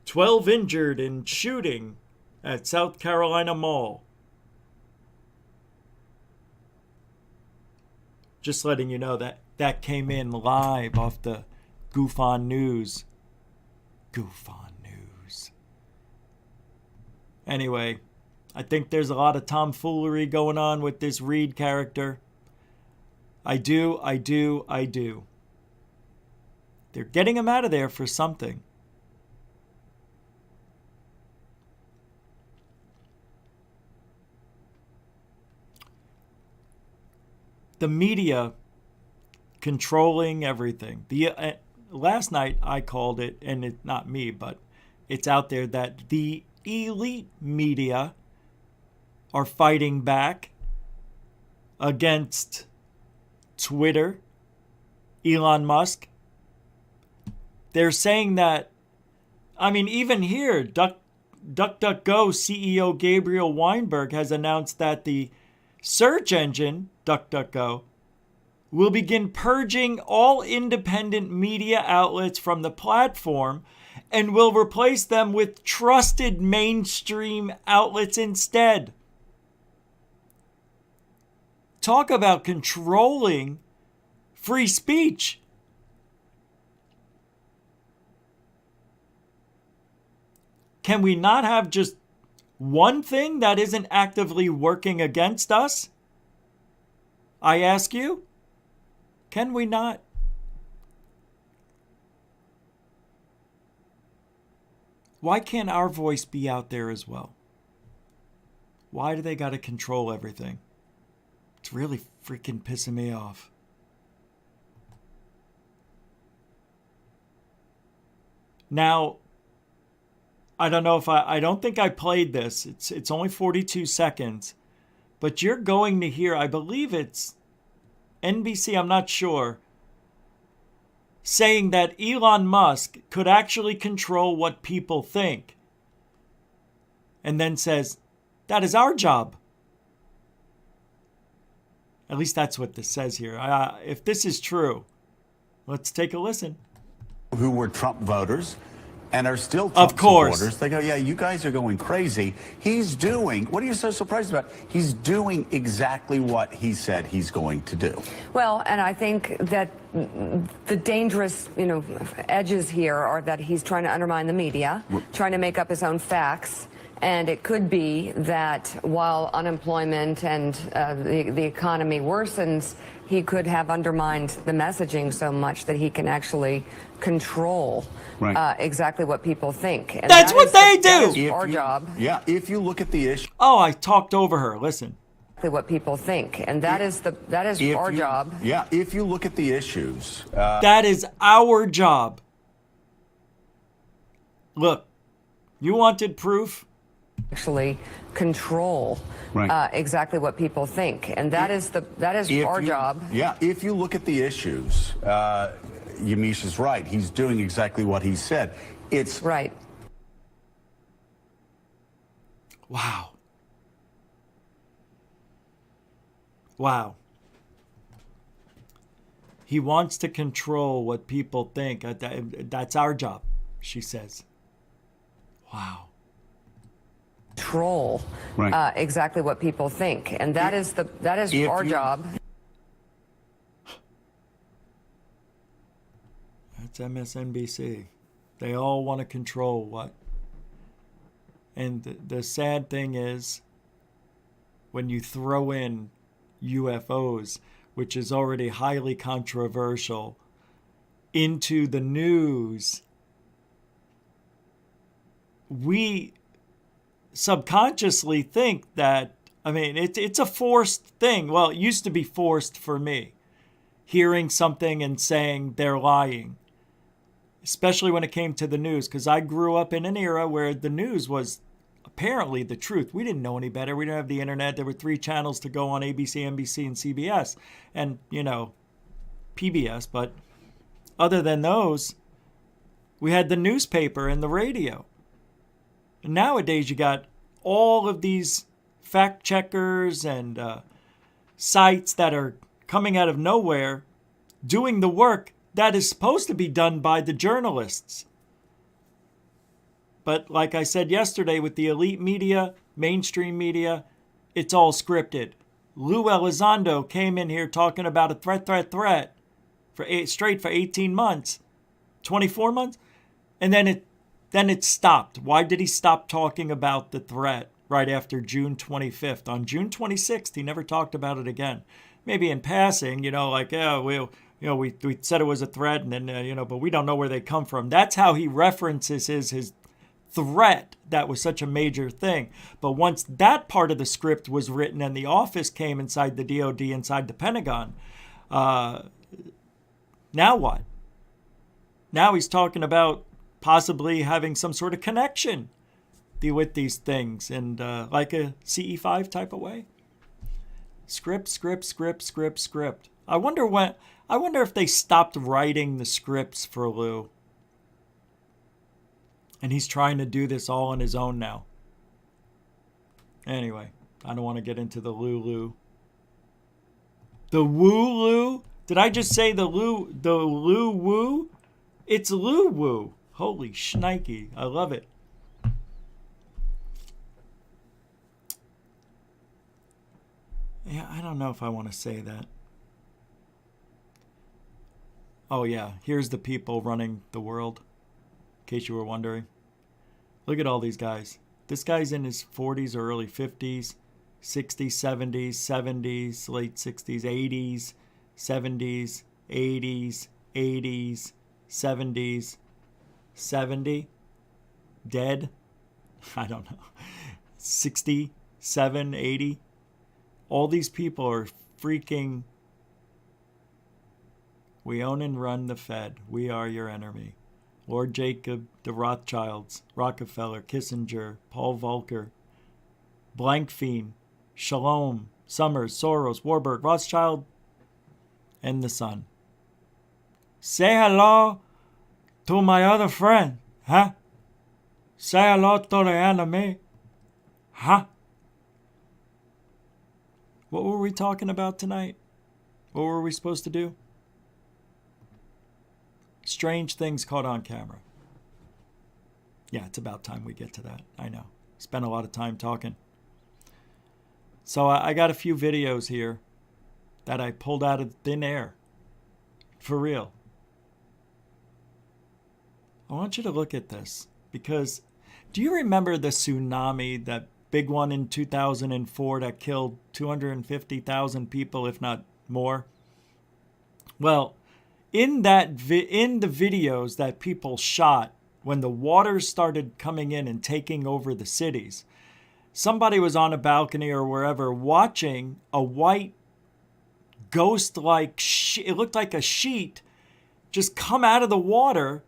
12 injured in shooting at South Carolina Mall. Just letting you know that came in live off the Goof on News. Goof on News. Anyway, I think there's a lot of tomfoolery going on with this Reed character. I do. They're getting him out of there for something. The media controlling everything. Last night I called it, and it's not me, but it's out there that the elite media are fighting back against Twitter, Elon Musk. They're saying that, even here, DuckDuckGo CEO Gabriel Weinberg has announced that the search engine, DuckDuckGo, will begin purging all independent media outlets from the platform and will replace them with trusted mainstream outlets instead. Talk about controlling free speech. Can we not have just one thing that isn't actively working against us? I ask you, can we not? Why can't our voice be out there as well? Why do they got to control everything? It's really freaking pissing me off. Now, I don't know if I don't think I played this. It's only 42 seconds. But you're going to hear, I believe it's NBC, I'm not sure, saying that Elon Musk could actually control what people think. And then says, that is our job. At least that's what this says here. If this is true, let's take a listen. Who were Trump voters and are still Trump supporters. They go, yeah, you guys are going crazy. He's doing, what are you so surprised about? He's doing exactly what he said he's going to do. Well, and I think that the dangerous, edges here are that he's trying to undermine the media, trying to make up his own facts. And it could be that while unemployment and the economy worsens, he could have undermined the messaging so much that he can actually control exactly what people think. And that's what they do. That is our job. Yeah, if you look at the issue. Oh, I talked over her. Listen. What people think, and that is our job. Yeah, if you look at the issues. That is our job. Look, you wanted proof? Actually control exactly what people think, and that is our job. Yeah, if you look at the issues, Yamiche is right. He's doing exactly what he said. It's right. Wow. Wow. He wants to control what people think. That's our job, she says. Wow. Control exactly what people think, and that is our job. That's MSNBC. They all want to control what. And the sad thing is, when you throw in UFOs, which is already highly controversial, into the news, we subconsciously think that, I mean, it's a forced thing. Well, it used to be forced for me, hearing something and saying they're lying, especially when it came to the news, because I grew up in an era where the news was apparently the truth. We didn't know any better. We didn't have the internet. There were 3 channels to go on: ABC, NBC, and CBS, and, PBS. But other than those, we had the newspaper and the radio. And nowadays, you got all of these fact checkers and sites that are coming out of nowhere doing the work that is supposed to be done by the journalists. But like I said yesterday, with the elite media, mainstream media, it's all scripted. Lou Elizondo came in here talking about a threat for 18 months, 24 months, and then it stopped. Why did he stop talking about the threat right after June 25th? On June 26th, he never talked about it again. Maybe in passing, we said it was a threat, and then, but we don't know where they come from. That's how he references his threat. That was such a major thing. But once that part of the script was written and the office came inside the DOD, inside the Pentagon, now what? Now he's talking about possibly having some sort of connection with these things, and like a CE5 type of way. Script. I wonder if they stopped writing the scripts for Lou, and he's trying to do this all on his own now. Anyway, I don't want to get into the Lulu. The woo-loo? Did I just say the Lou-woo? It's Lou-woo. Holy shnikey. I love it. Yeah, I don't know if I want to say that. Oh yeah, here's the people running the world, in case you were wondering. Look at all these guys. This guy's in his 40s or early 50s, 60s, 70s, 70s, late 60s, 80s, 70s, 80s, 80s, 70s, 70, dead, I don't know, 67, 80. All these people are freaking, we own and run the Fed. We are your enemy. Lord Jacob, the Rothschilds, Rockefeller, Kissinger, Paul Volcker, Blankfein, Shalom, Summers, Soros, Warburg, Rothschild, and the Sun. Say hello to my other friend, huh? Say hello to the enemy, huh? What were we talking about tonight? What were we supposed to do? Strange things caught on camera. Yeah, it's about time we get to that. I know. Spent a lot of time talking. So I got a few videos here that I pulled out of thin air. For real. I want you to look at this, because do you remember the tsunami, that big one in 2004 that killed 250,000 people, if not more? Well, in the videos that people shot when the waters started coming in and taking over the cities, somebody was on a balcony or wherever watching a white ghost-like, it looked like a sheet, just come out of the water,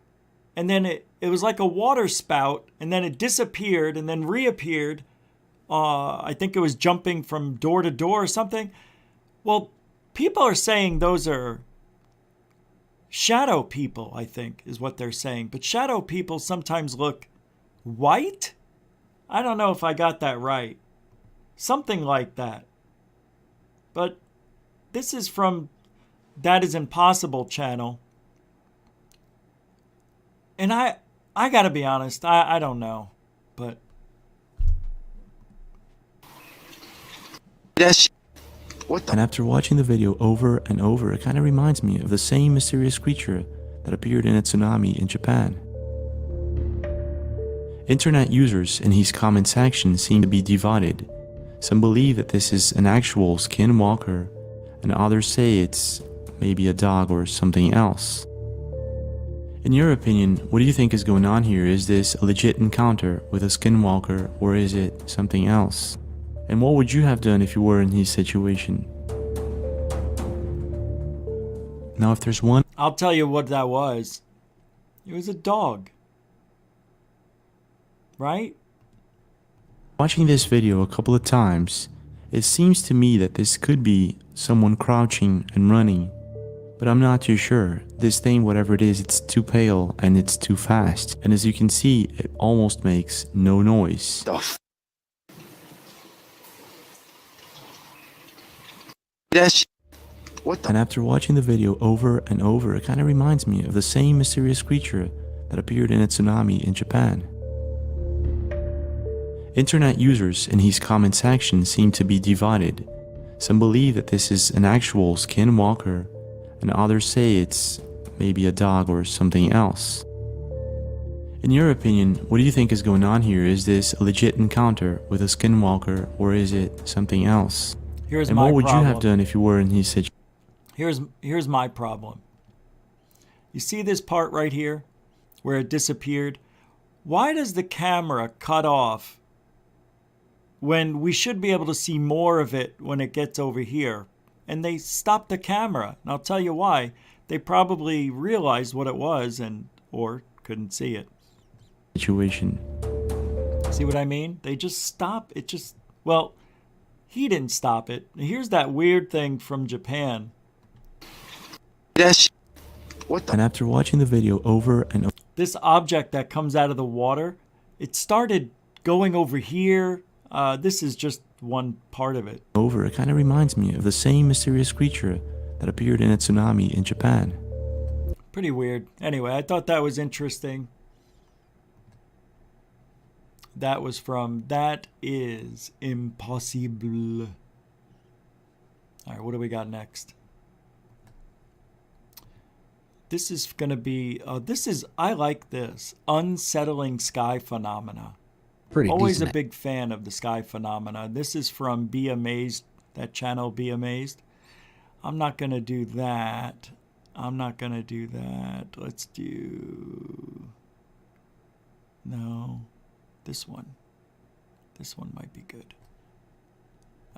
and then it was like a water spout, and then it disappeared and then reappeared. I think it was jumping from door to door or something. Well, people are saying those are shadow people, I think, is what they're saying. But shadow people sometimes look white? I don't know if I got that right. Something like that. But This is from That Is Impossible channel. And I gotta be honest, I don't know. But and after watching the video over and over, it kind of reminds me of the same mysterious creature that appeared in a tsunami in Japan. Internet users in his comment section seem to be divided. Some believe that this is an actual skinwalker, and others say it's maybe a dog or something else. In your opinion, what do you think is going on here? Is this a legit encounter with a skinwalker, or is it something else? And what would you have done if you were in his situation? Now, if there's one... I'll tell you what that was. It was a dog. Right? Watching this video a couple of times, it seems to me that this could be someone crouching and running. But I'm not too sure. This thing, whatever it is, it's too pale and it's too fast. And as you can see, it almost makes no noise. And after watching the video over and over, it kind of reminds me of the same mysterious creature that appeared in a tsunami in Japan. Internet users in his comment section seem to be divided. Some believe that this is an actual skinwalker, and others say it's maybe a dog or something else. In your opinion, what do you think is going on here? Is this a legit encounter with a skinwalker, or is it something else? And what would you have done if you were in his situation? Here's my problem. You see this part right here where it disappeared? Why does the camera cut off when we should be able to see more of it when it gets over here? And they stopped the camera. And I'll tell you why. They probably realized what it was or couldn't see it. Situation. See what I mean? They just stop. It just, well, he didn't stop it. Here's that weird thing from Japan. And after watching the video over and over, this object that comes out of the water, it started going over here. This is just one part of it. It kind of reminds me of the same mysterious creature that appeared in a tsunami in Japan. Pretty weird. Anyway, I thought that was interesting. That was from That Is Impossible. All right, what do we got next? This is going to be, I like this. Unsettling sky phenomena. Pretty Always decent. a big fan of the sky phenomena. This is from Be Amazed, that channel Be Amazed. I'm not going to do that. Let's do... No. This one. This one might be good.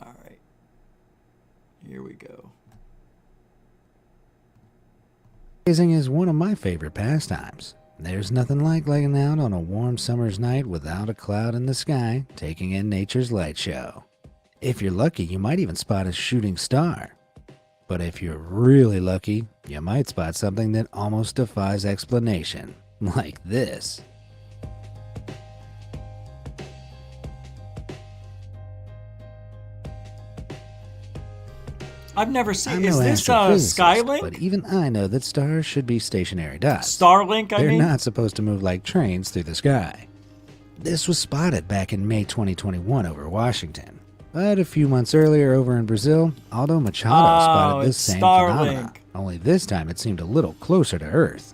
All right. Here we go. Gazing is one of my favorite pastimes. There's nothing like laying out on a warm summer's night without a cloud in the sky, taking in nature's light show. If you're lucky, you might even spot a shooting star. But if you're really lucky, you might spot something that almost defies explanation, like this. I've never seen. I'm Is no this astrophysicist, Skylink? but even I know that stars should be stationary dots. Starlink, I They're mean? not supposed to move like trains through the sky. This was spotted back in May 2021 over Washington. But a few months earlier over in Brazil, Aldo Machado spotted this same phenomenon. Only this time it seemed a little closer to Earth.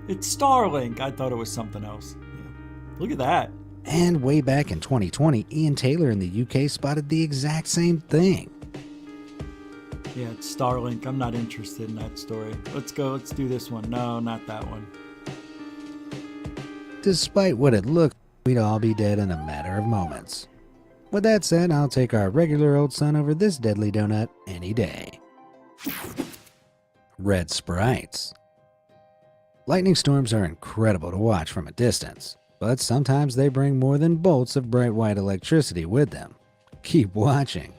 It's Starlink. I thought it was something else. Yeah. Look at that. And way back in 2020, Ian Taylor in the UK spotted the exact same thing. Yeah, it's Starlink. I'm not interested in that story. Let's go. Let's do this one. No, not that one. Despite what it looked, we'd all be dead in a matter of moments. With that said, I'll take our regular old sun over this deadly donut any day. Red sprites. Lightning storms are incredible to watch from a distance, but sometimes they bring more than bolts of bright white electricity with them. Keep watching.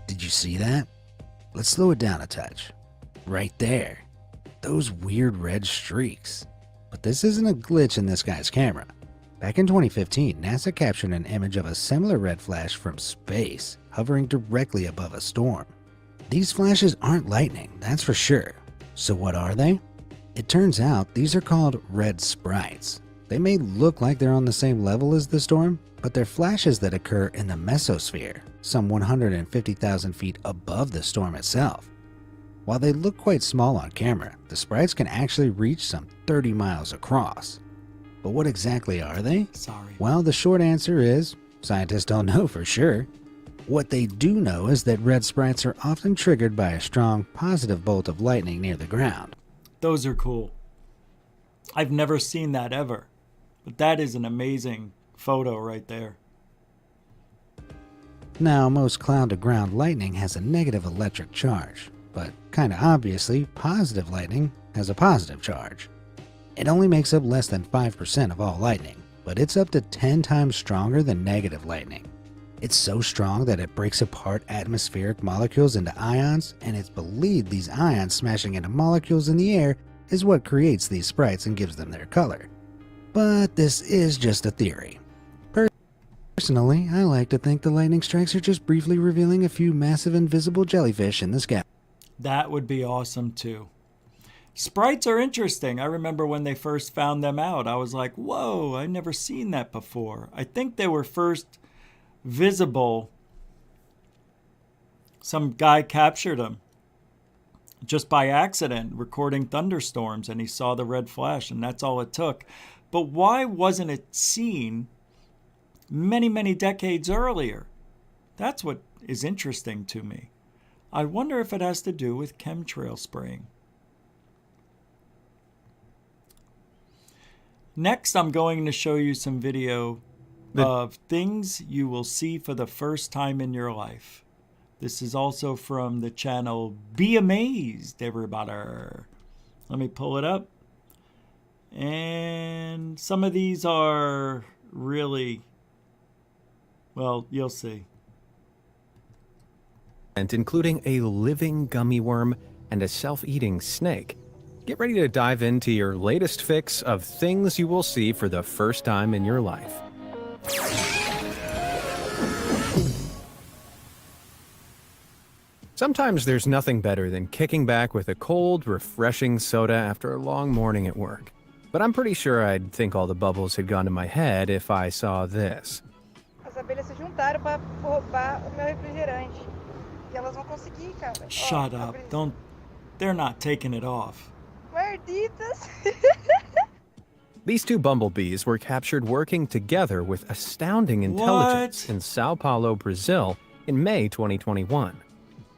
Did you see that? Let's slow it down a touch. Right there. Those weird red streaks. But this isn't a glitch in this guy's camera. Back in 2015, NASA captured an image of a similar red flash from space, hovering directly above a storm. These flashes aren't lightning, that's for sure. So what are they? It turns out these are called red sprites. They may look like they're on the same level as the storm, but they're flashes that occur in the mesosphere, some 150,000 feet above the storm itself. While they look quite small on camera, the sprites can actually reach some 30 miles across. But what exactly are they? Sorry. Well, the short answer is, scientists don't know for sure. What they do know is that red sprites are often triggered by a strong, positive bolt of lightning near the ground. Those are cool. I've never seen that ever. But that is an amazing photo right there. Now, most cloud-to-ground lightning has a negative electric charge, but kinda obviously, positive lightning has a positive charge. It only makes up less than 5% of all lightning, but it's up to 10 times stronger than negative lightning. It's so strong that it breaks apart atmospheric molecules into ions, and it's believed these ions smashing into molecules in the air is what creates these sprites and gives them their color. But this is just a theory. Personally, I like to think the lightning strikes are just briefly revealing a few massive invisible jellyfish in the sky. That would be awesome too. Sprites are interesting. I remember when they first found them out, I was like, whoa, I've never seen that before. I think they were first visible. Some guy captured them just by accident, recording thunderstorms, and he saw the red flash, and that's all it took. But why wasn't it seen many, many decades earlier? That's what is interesting to me. I wonder if it has to do with chemtrail spraying. Next, I'm going to show you some video of things you will see for the first time in your life. This is also from the channel Be Amazed, everybody. Let me pull it up. And some of these are really, well, you'll see. Including a living gummy worm and a self-eating snake. Get ready to dive into your latest fix of things you will see for the first time in your life. Sometimes there's nothing better than kicking back with a cold, refreshing soda after a long morning at work. But I'm pretty sure I'd think all the bubbles had gone to my head if I saw this. As abelhas se juntaram para roubar o meu refrigerante. E elas vão conseguir, cara. Shut up. Don't. They're not taking it off. Malditas. These two bumblebees were captured working together with astounding intelligence in Sao Paulo, Brazil in May 2021.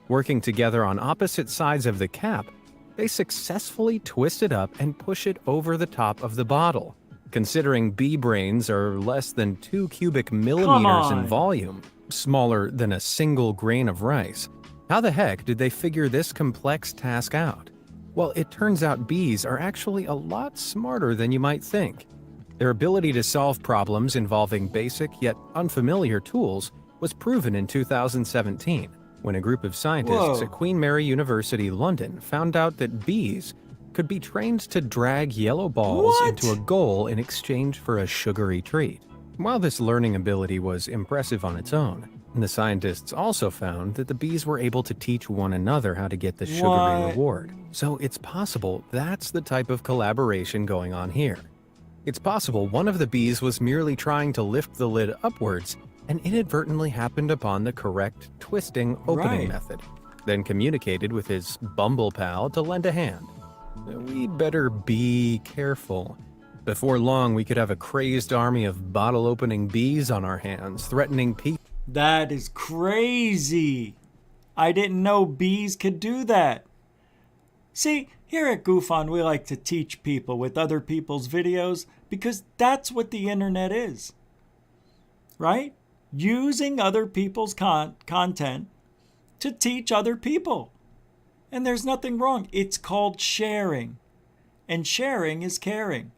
Working together on opposite sides of the cap, they successfully twist it up and push it over the top of the bottle. Considering bee brains are less than 2 cubic millimeters in volume, smaller than a single grain of rice, how the heck did they figure this complex task out? Well, it turns out bees are actually a lot smarter than you might think. Their ability to solve problems involving basic yet unfamiliar tools was proven in 2017, when a group of scientists at Queen Mary University, London, found out that bees could be trained to drag yellow balls into a goal in exchange for a sugary treat. While this learning ability was impressive on its own, the scientists also found that the bees were able to teach one another how to get the sugary reward. So it's possible that's the type of collaboration going on here. It's possible one of the bees was merely trying to lift the lid upwards and inadvertently happened upon the correct twisting opening method, then communicated with his bumble pal to lend a hand. We'd better be careful. Before long, we could have a crazed army of bottle-opening bees on our hands, threatening people. That is crazy. I didn't know bees could do that. See, here at GoofOn, we like to teach people with other people's videos because that's what the internet is. Right? Using other people's content to teach other people. And there's nothing wrong. It's called sharing. And sharing is caring.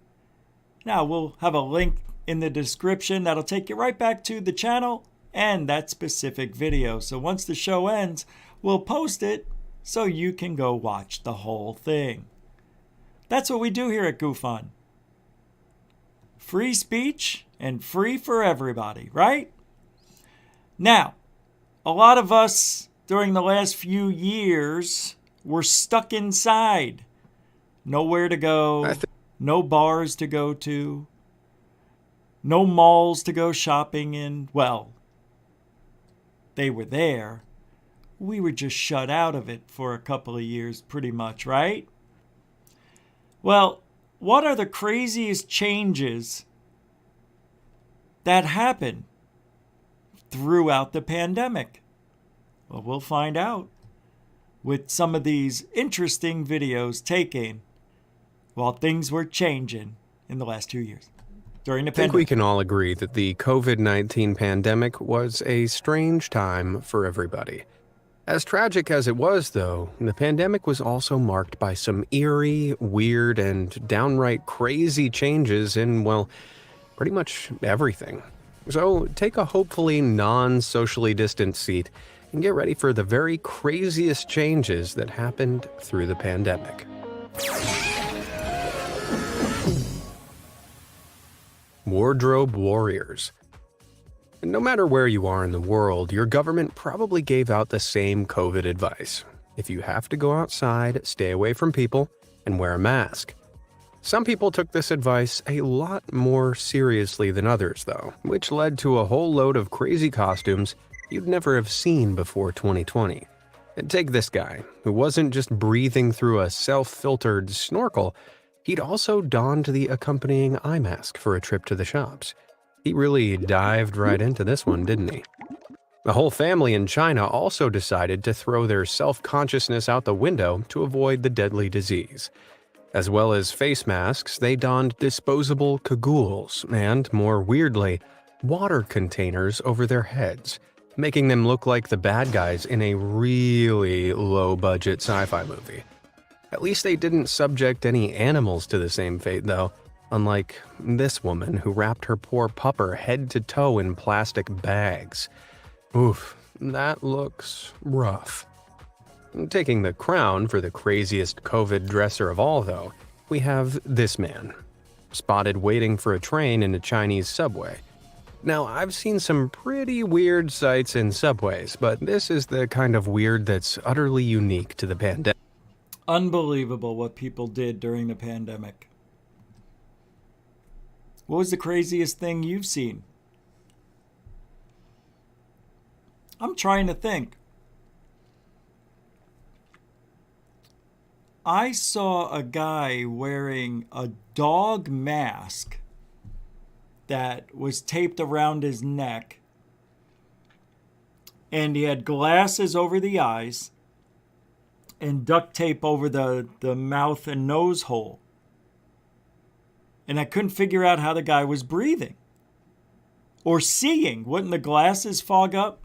Now, we'll have a link in the description that'll take you right back to the channel and that specific video. So once the show ends, we'll post it so you can go watch the whole thing. That's what we do here at GoofOn. Free speech and free for everybody, right? Now, a lot of us during the last few years were stuck inside. Nowhere to go, no bars to go to, no malls to go shopping in. Well, they were there. We were just shut out of it for a couple of years, pretty much, right? Well, what are the craziest changes that happened throughout the pandemic? Well, we'll find out with some of these interesting videos taken while things were changing in the last 2 years during the I think pandemic. we can all agree that the COVID-19 pandemic was a strange time for everybody. As tragic as it was, though, the pandemic was also marked by some eerie, weird, and downright crazy changes in, well, pretty much everything. So take a hopefully non-socially distant seat and get ready for the very craziest changes that happened through the pandemic. Wardrobe warriors. No matter where you are in the world, your government probably gave out the same COVID advice. If you have to go outside, stay away from people and wear a mask. Some people took this advice a lot more seriously than others, though, which led to a whole load of crazy costumes you'd never have seen before 2020. And take this guy, who wasn't just breathing through a self-filtered snorkel, he'd also donned the accompanying eye mask for a trip to the shops. He really dived right into this one, didn't he? The whole family in China also decided to throw their self-consciousness out the window to avoid the deadly disease. As well as face masks, they donned disposable cagoules and, more weirdly, water containers over their heads, making them look like the bad guys in a really low-budget sci-fi movie. At least they didn't subject any animals to the same fate, though. Unlike this woman who wrapped her poor pupper head to toe in plastic bags. Oof, that looks rough. Taking the crown for the craziest COVID dresser of all, though, we have this man, spotted waiting for a train in a Chinese subway. Now, I've seen some pretty weird sights in subways, but this is the kind of weird that's utterly unique to the pandemic. Unbelievable what people did during the pandemic. What was the craziest thing you've seen? I'm trying to think. I saw a guy wearing a dog mask that was taped around his neck, and he had glasses over the eyes and duct tape over the mouth and nose hole. And I couldn't figure out how the guy was breathing or seeing. Wouldn't the glasses fog up?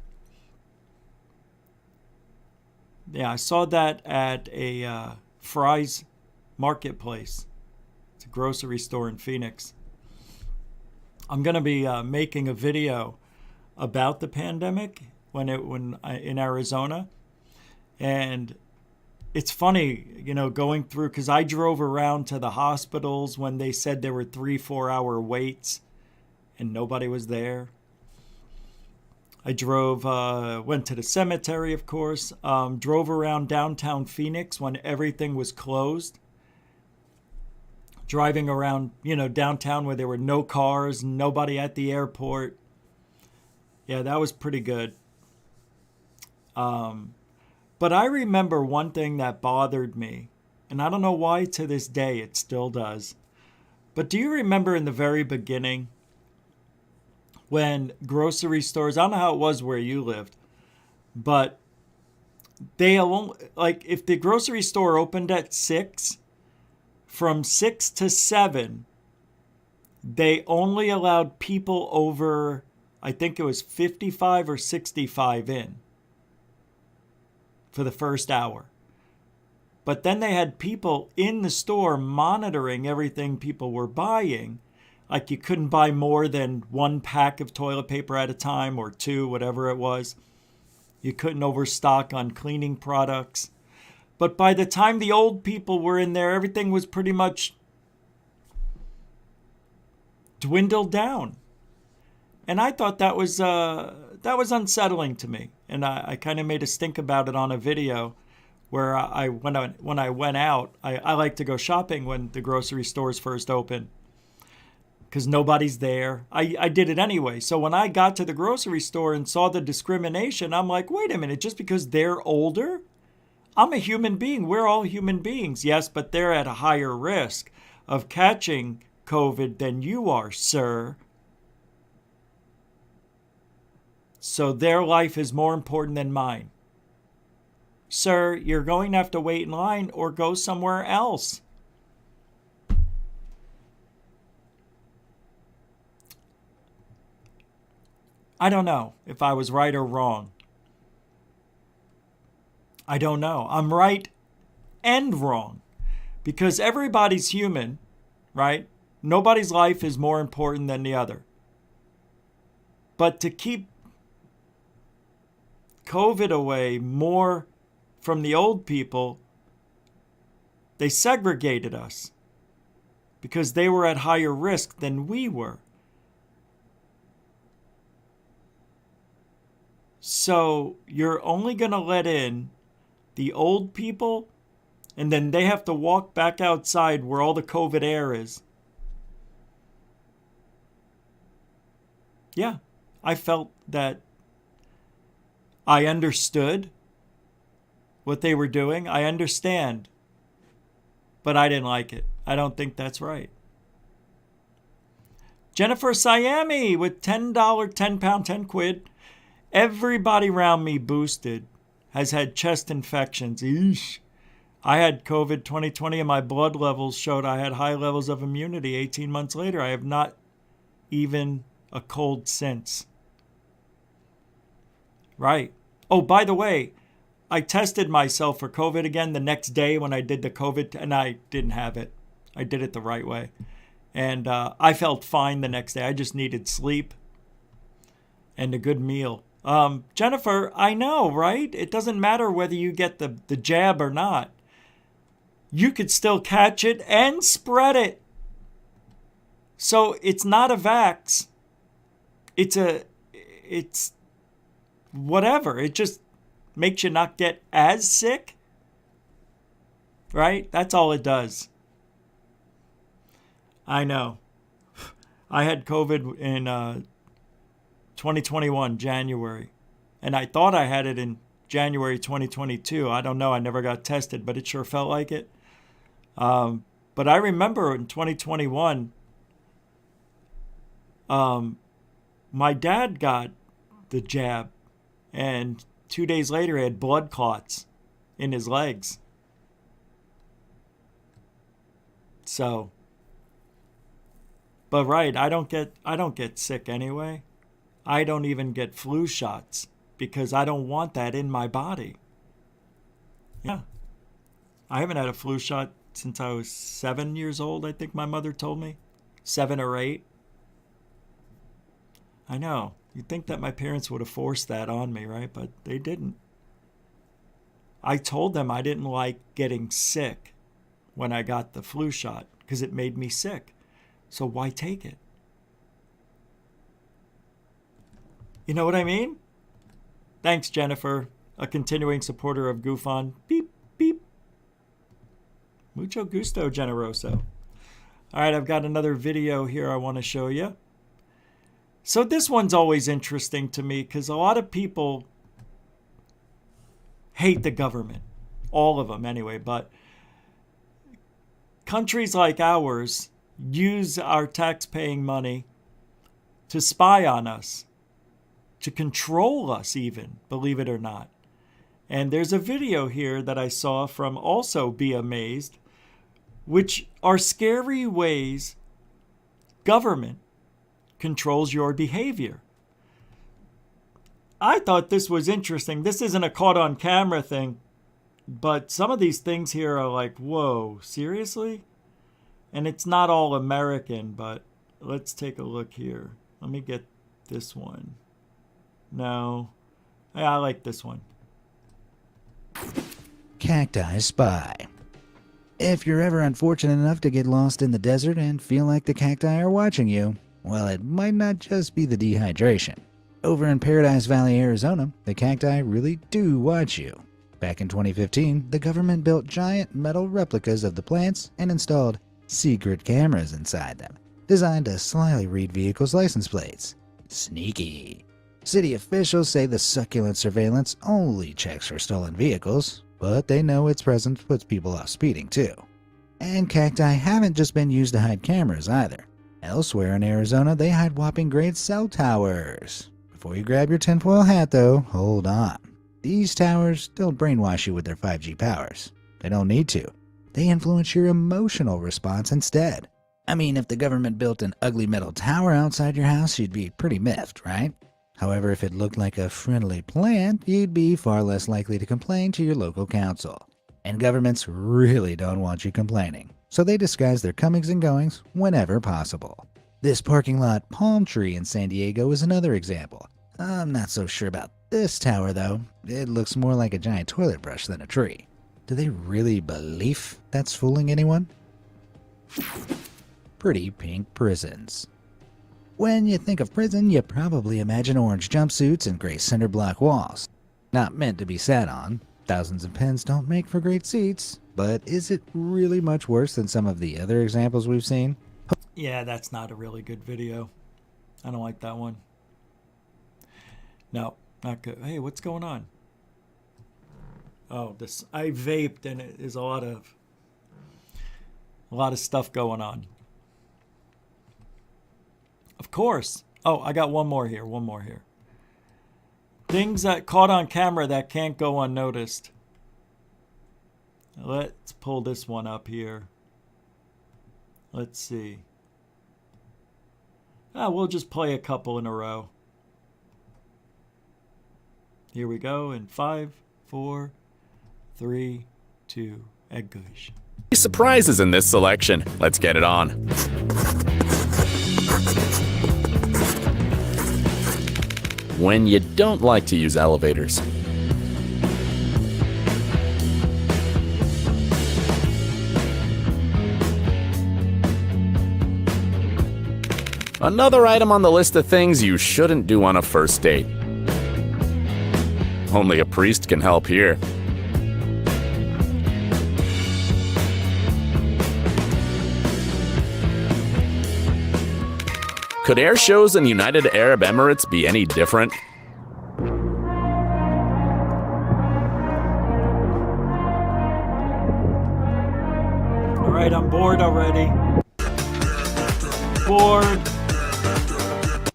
Yeah, I saw that at a Fry's Marketplace. It's a grocery store in Phoenix. I'm going to be making a video about the pandemic when in Arizona. And it's funny, going through, because I drove around to the hospitals when they said there were 3-4 hour waits and nobody was there. I drove, went to the cemetery, of course, drove around downtown Phoenix when everything was closed. Driving around, downtown where there were no cars, nobody at the airport. Yeah, that was pretty good. But I remember one thing that bothered me, and I don't know why to this day it still does. But do you remember in the very beginning when grocery stores, I don't know how it was where you lived, but they if the grocery store opened at 6, from 6 to 7, they only allowed people over, I think it was 55 or 65 in for the first hour. But then they had people in the store monitoring everything people were buying. Like you couldn't buy more than 1 pack of toilet paper at a time or 2, whatever it was. You couldn't overstock on cleaning products. But by the time the old people were in there, everything was pretty much dwindled down. And I thought that was unsettling to me. And I kind of made a stink about it on a video where when I went out, I like to go shopping when the grocery stores first open because nobody's there. I did it anyway. So when I got to the grocery store and saw the discrimination, I'm like, wait a minute, just because they're older? I'm a human being. We're all human beings. Yes, but they're at a higher risk of catching COVID than you are, sir. So their life is more important than mine. Sir, you're going to have to wait in line or go somewhere else. I don't know if I was right or wrong. I don't know. I'm right and wrong because everybody's human, right? Nobody's life is more important than the other. But to keep COVID away more from the old people, they segregated us because they were at higher risk than we were. So you're only going to let in the old people, and then they have to walk back outside where all the COVID air is. Yeah, I felt that I understood what they were doing. I understand, but I didn't like it. I don't think that's right. Jennifer Siami with $10, 10 pound, 10 quid. Everybody around me boosted has had chest infections. Eesh. I had COVID 2020 and my blood levels showed I had high levels of immunity. 18 months later, I have not even a cold since. Right. Oh, by the way, I tested myself for COVID again the next day when I did the COVID, and I didn't have it. I did it the right way. And I felt fine the next day. I just needed sleep and a good meal. Jennifer, I know, right? It doesn't matter whether you get the jab or not. You could still catch it and spread it. So it's not a vax. It's whatever. It just makes you not get as sick. Right? That's all it does. I know. I had COVID in 2021, January. And I thought I had it in January 2022. I don't know. I never got tested, but it sure felt like it. But I remember in 2021, my dad got the jab. And 2 days later, he had blood clots in his legs. So, but right, I don't get sick anyway. I don't even get flu shots because I don't want that in my body. Yeah. I haven't had a flu shot since I was 7 years old, I think my mother told me. 7 or 8. I know. You'd think that my parents would have forced that on me, right? But they didn't. I told them I didn't like getting sick when I got the flu shot because it made me sick. So why take it? You know what I mean? Thanks, Jennifer, a continuing supporter of GoofOn. Beep, beep. Mucho gusto, generoso. All right, I've got another video here I want to show you. So this one's always interesting to me because a lot of people hate the government. All of them anyway, but countries like ours use our tax-paying money to spy on us, to control us even, believe it or not. And there's a video here that I saw from also Be Amazed, which are scary ways government controls your behavior. I thought this was interesting. This isn't a caught on camera thing, but some of these things here are like, whoa, seriously? And it's not all American, but let's take a look here. Let me get this one. No. Yeah, I like this one. Cacti spy. If you're ever unfortunate enough to get lost in the desert and feel like the cacti are watching you, Well, it might not just be the dehydration. Over in Paradise Valley, Arizona, the cacti really do watch you. Back in 2015, the government built giant metal replicas of the plants and installed secret cameras inside them, designed to slyly read vehicles' license plates. Sneaky. City officials say the succulent surveillance only checks for stolen vehicles, but they know its presence puts people off speeding too. And cacti haven't just been used to hide cameras either. Elsewhere in Arizona, they hide whopping great cell towers. Before you grab your tinfoil hat though, hold on. These towers don't brainwash you with their 5G powers. They don't need to. They influence your emotional response instead. I mean, if the government built an ugly metal tower outside your house, you'd be pretty miffed, right? However, if it looked like a friendly plant, you'd be far less likely to complain to your local council. And governments really don't want you complaining, so they disguise their comings and goings whenever possible. This parking lot palm tree in San Diego is another example. I'm not so sure about this tower though. It looks more like a giant toilet brush than a tree. Do they really believe that's fooling anyone? Pretty pink prisons. When you think of prison, you probably imagine orange jumpsuits and gray cinder block walls. Not meant to be sat on. Thousands of pens don't make for great seats, but is it really much worse than some of the other examples we've seen? Yeah, that's not a really good video. I don't like that one. No, not good. Hey, what's going on? Oh, this I vaped and it is a lot of stuff going on. Of course. Oh, I got one more here. Things that caught on camera that can't go unnoticed. Let's pull this one up here. Let's see. We'll just play a couple in a row. Here we go in 5, 4, 3, 2, and gosh. Surprises in this selection. Let's get it on. When you don't like to use elevators. Another item on the list of things you shouldn't do on a first date. Only a priest can help here. Could air shows in United Arab Emirates be any different? All right, I'm bored already. Bored.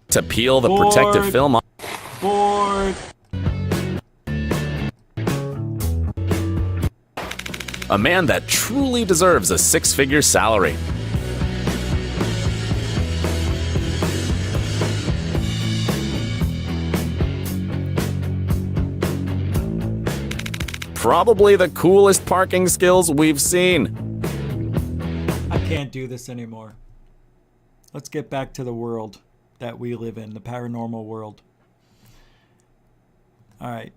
To peel the protective film off. Bored. A man that truly deserves a six-figure salary. Probably the coolest parking skills we've seen. I can't do this anymore. Let's get back to the world that we live in, the paranormal world. All right.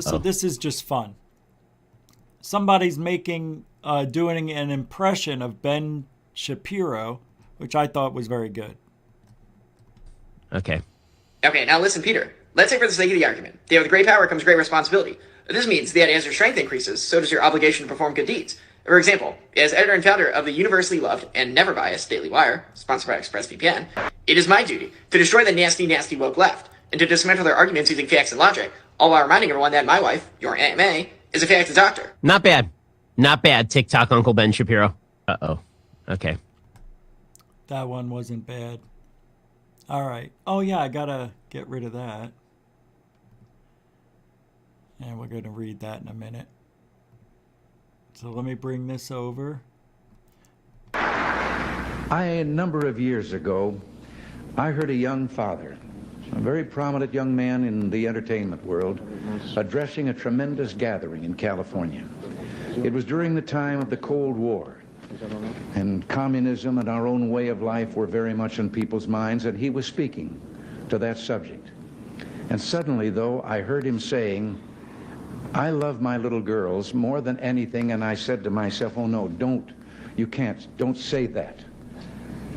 So this is just fun. Somebody's doing an impression of Ben Shapiro, which I thought was very good. Okay. Okay, now listen, Peter. Let's say for the sake of the argument, that with great power comes great responsibility. This means that as your strength increases, so does your obligation to perform good deeds. For example, as editor and founder of the universally loved and never biased Daily Wire, sponsored by ExpressVPN, it is my duty to destroy the nasty, nasty woke left, and to dismantle their arguments using facts and logic, all while reminding everyone that my wife, your Aunt May, is a fact doctor. Not bad. Not bad, TikTok Uncle Ben Shapiro. Uh-oh. Okay. That one wasn't bad. All right. Oh, yeah, I gotta get rid of that. And we're going to read that in a minute. So let me bring this over. A number of years ago, I heard a young father, a very prominent young man in the entertainment world, addressing a tremendous gathering in California. It was during the time of the Cold War, and communism and our own way of life were very much in people's minds, and he was speaking to that subject. And suddenly, though, I heard him saying, "I love my little girls more than anything," and I said to myself, "Oh no, don't say that."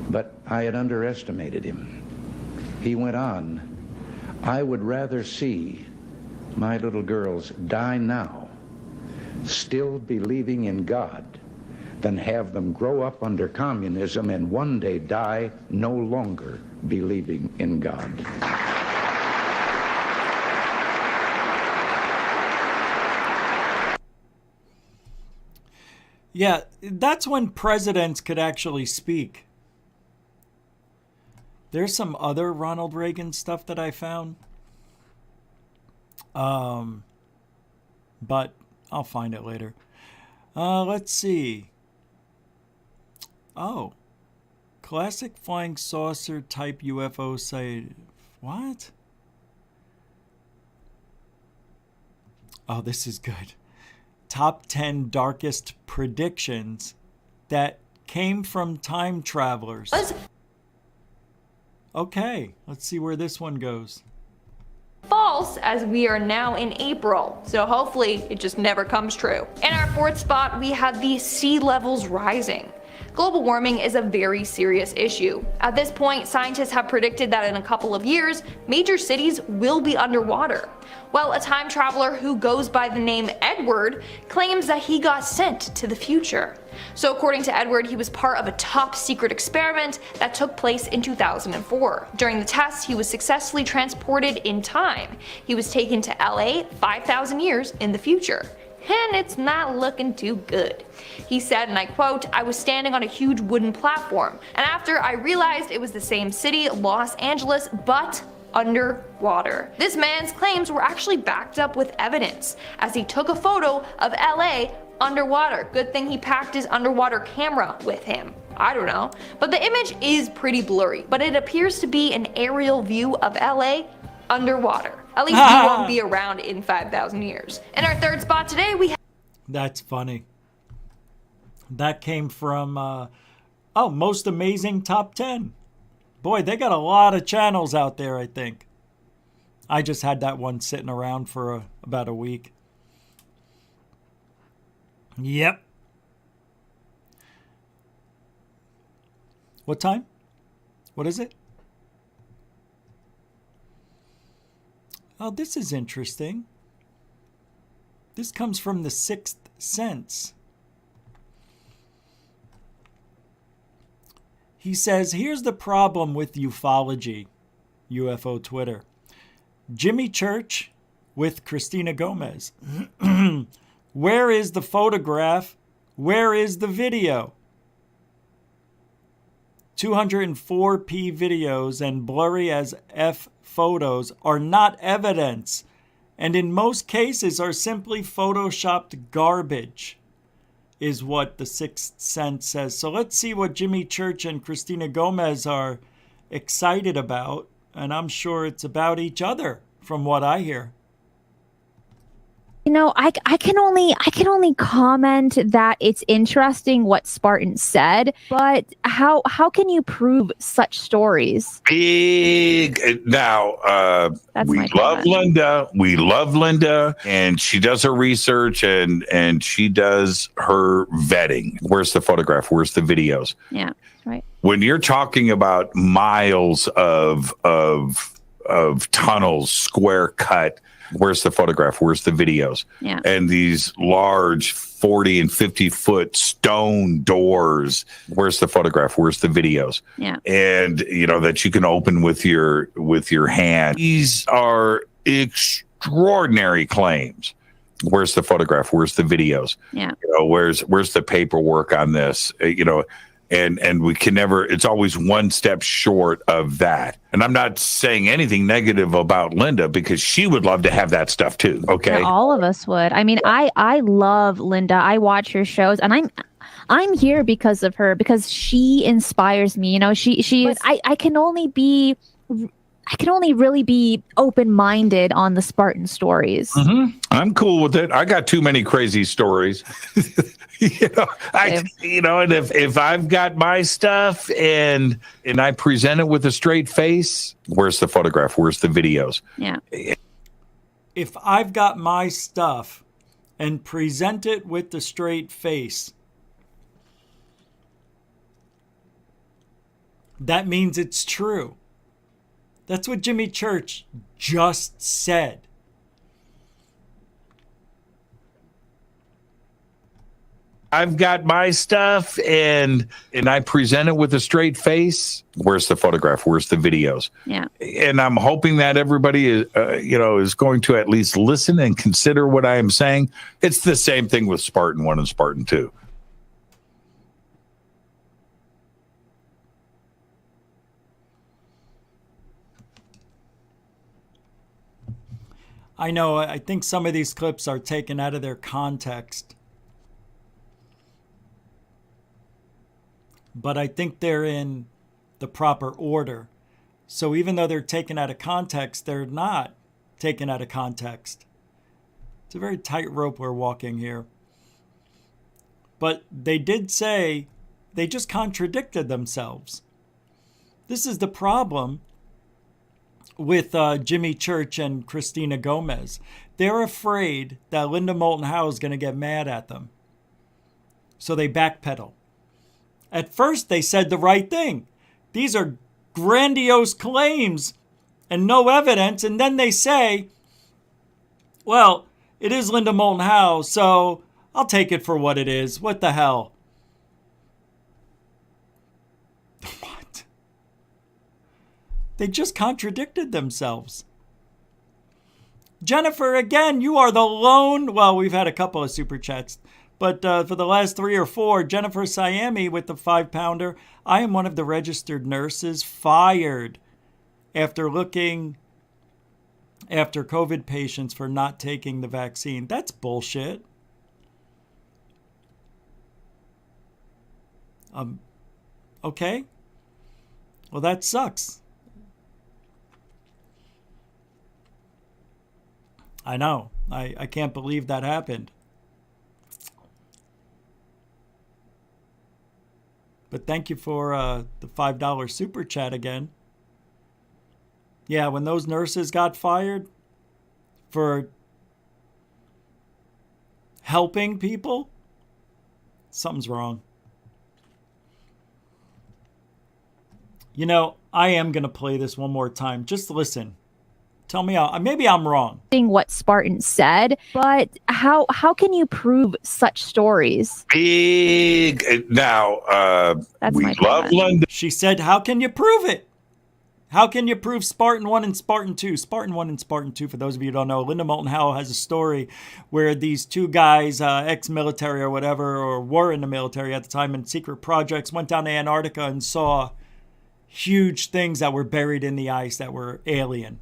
but I had underestimated him. He went on, "I would rather see my little girls die now, still believing in God, than have them grow up under communism and one day die no longer believing in God." Yeah, that's when presidents could actually speak. There's some other Ronald Reagan stuff that I found. But I'll find it later. Let's see. Oh. Classic flying saucer type UFO site. What? Oh, this is good. Top 10 darkest predictions that came from time travelers. Okay, let's see where this one goes. False, as we are now in April, so hopefully it just never comes true. In our fourth spot, we have the sea levels rising. Global warming is a very serious issue. At this point, scientists have predicted that in a couple of years, major cities will be underwater. Well, a time traveler who goes by the name Edward claims that he got sent to the future. So according to Edward, he was part of a top secret experiment that took place in 2004. During the test, he was successfully transported in time. He was taken to LA 5,000 years in the future. And it's not looking too good. He said, and I quote, "I was standing on a huge wooden platform, and after I realized it was the same city, Los Angeles, but underwater." This man's claims were actually backed up with evidence, as he took a photo of LA underwater. Good thing he packed his underwater camera with him. I don't know. But the image is pretty blurry, but it appears to be an aerial view of LA underwater. At least he won't be around in 5,000 years. In our third spot today, we have... That's funny. That came from, Most Amazing Top 10. Boy, they got a lot of channels out there, I think. I just had that one sitting around for about a week. Yep. What time? What is it? Oh, this is interesting. This comes from The Sixth Sense. He says, here's the problem with ufology, UFO Twitter. Jimmy Church with Christina Gomez. Where is the photograph? Where is the video? 204p videos and blurry as F photos are not evidence, and in most cases are simply photoshopped garbage, is what The Sixth Sense says. So let's see what Jimmy Church and Christina Gomez are excited about, and I'm sure it's about each other from what I hear. You know, I can only comment that it's interesting what Spartan said, but how can you prove such stories? Now, we love Linda. We love Linda, and she does her research and she does her vetting. Where's the photograph? Where's the videos? Yeah, right. When you're talking about miles of tunnels, square cut. Where's the photograph? Where's the videos? Yeah. And these large 40 and 50 foot stone doors. Where's the photograph? Where's the videos? Yeah. And you know that you can open with your hand. These are extraordinary claims. Where's the photograph? Where's the videos? Yeah. You know, where's the paperwork on this? You know, and we can never, it's always one step short of that. And I'm not saying anything negative about Linda because she would love to have that stuff too. Okay. Yeah, all of us would. I mean, I love Linda. I watch her shows, and I'm here because of her, because she inspires me. You know, I can only really be open-minded on the Spartan stories. Mm-hmm. I'm cool with it. I got too many crazy stories. And if I've got my stuff and I present it with a straight face, where's the photograph? Where's the videos? Yeah. If I've got my stuff and present it with the straight face, that means it's true. That's what Jimmy Church just said. I've got my stuff and I present it with a straight face. Where's the photograph? Where's the videos? Yeah. And I'm hoping that everybody is, is going to at least listen and consider what I am saying. It's the same thing with Spartan 1 and Spartan 2. I know, I think some of these clips are taken out of their context. But I think they're in the proper order. So even though they're taken out of context, they're not taken out of context. It's a very tight rope we're walking here. But they did say, they just contradicted themselves. This is the problem with Jimmy Church and Christina Gomez. They're afraid that Linda Moulton Howe is going to get mad at them. So they backpedal. At first, they said the right thing. These are grandiose claims and no evidence. And then they say, well, it is Linda Moulton Howe, so I'll take it for what it is. What the hell? What? They just contradicted themselves. Jennifer, again, you are the lone... Well, we've had a couple of super chats. But for the last 3 or 4, Jennifer Siami with the 5-pounder. I am one of the registered nurses fired after looking after COVID patients for not taking the vaccine. That's bullshit. Okay. Well, that sucks. I know. I can't believe that happened. But thank you for the $5 super chat again. Yeah, when those nurses got fired for helping people, something's wrong. You know, I am going to play this one more time. Just listen. Tell me, maybe I'm wrong. What Spartan said, but how can you prove such stories? Big. Now, we love Linda. She said, how can you prove it? How can you prove Spartan 1 and Spartan 2? Spartan 1 and Spartan 2, for those of you who don't know, Linda Moulton Howe has a story where these two guys, ex-military or whatever, or were in the military at the time in secret projects, went down to Antarctica and saw huge things that were buried in the ice that were alien.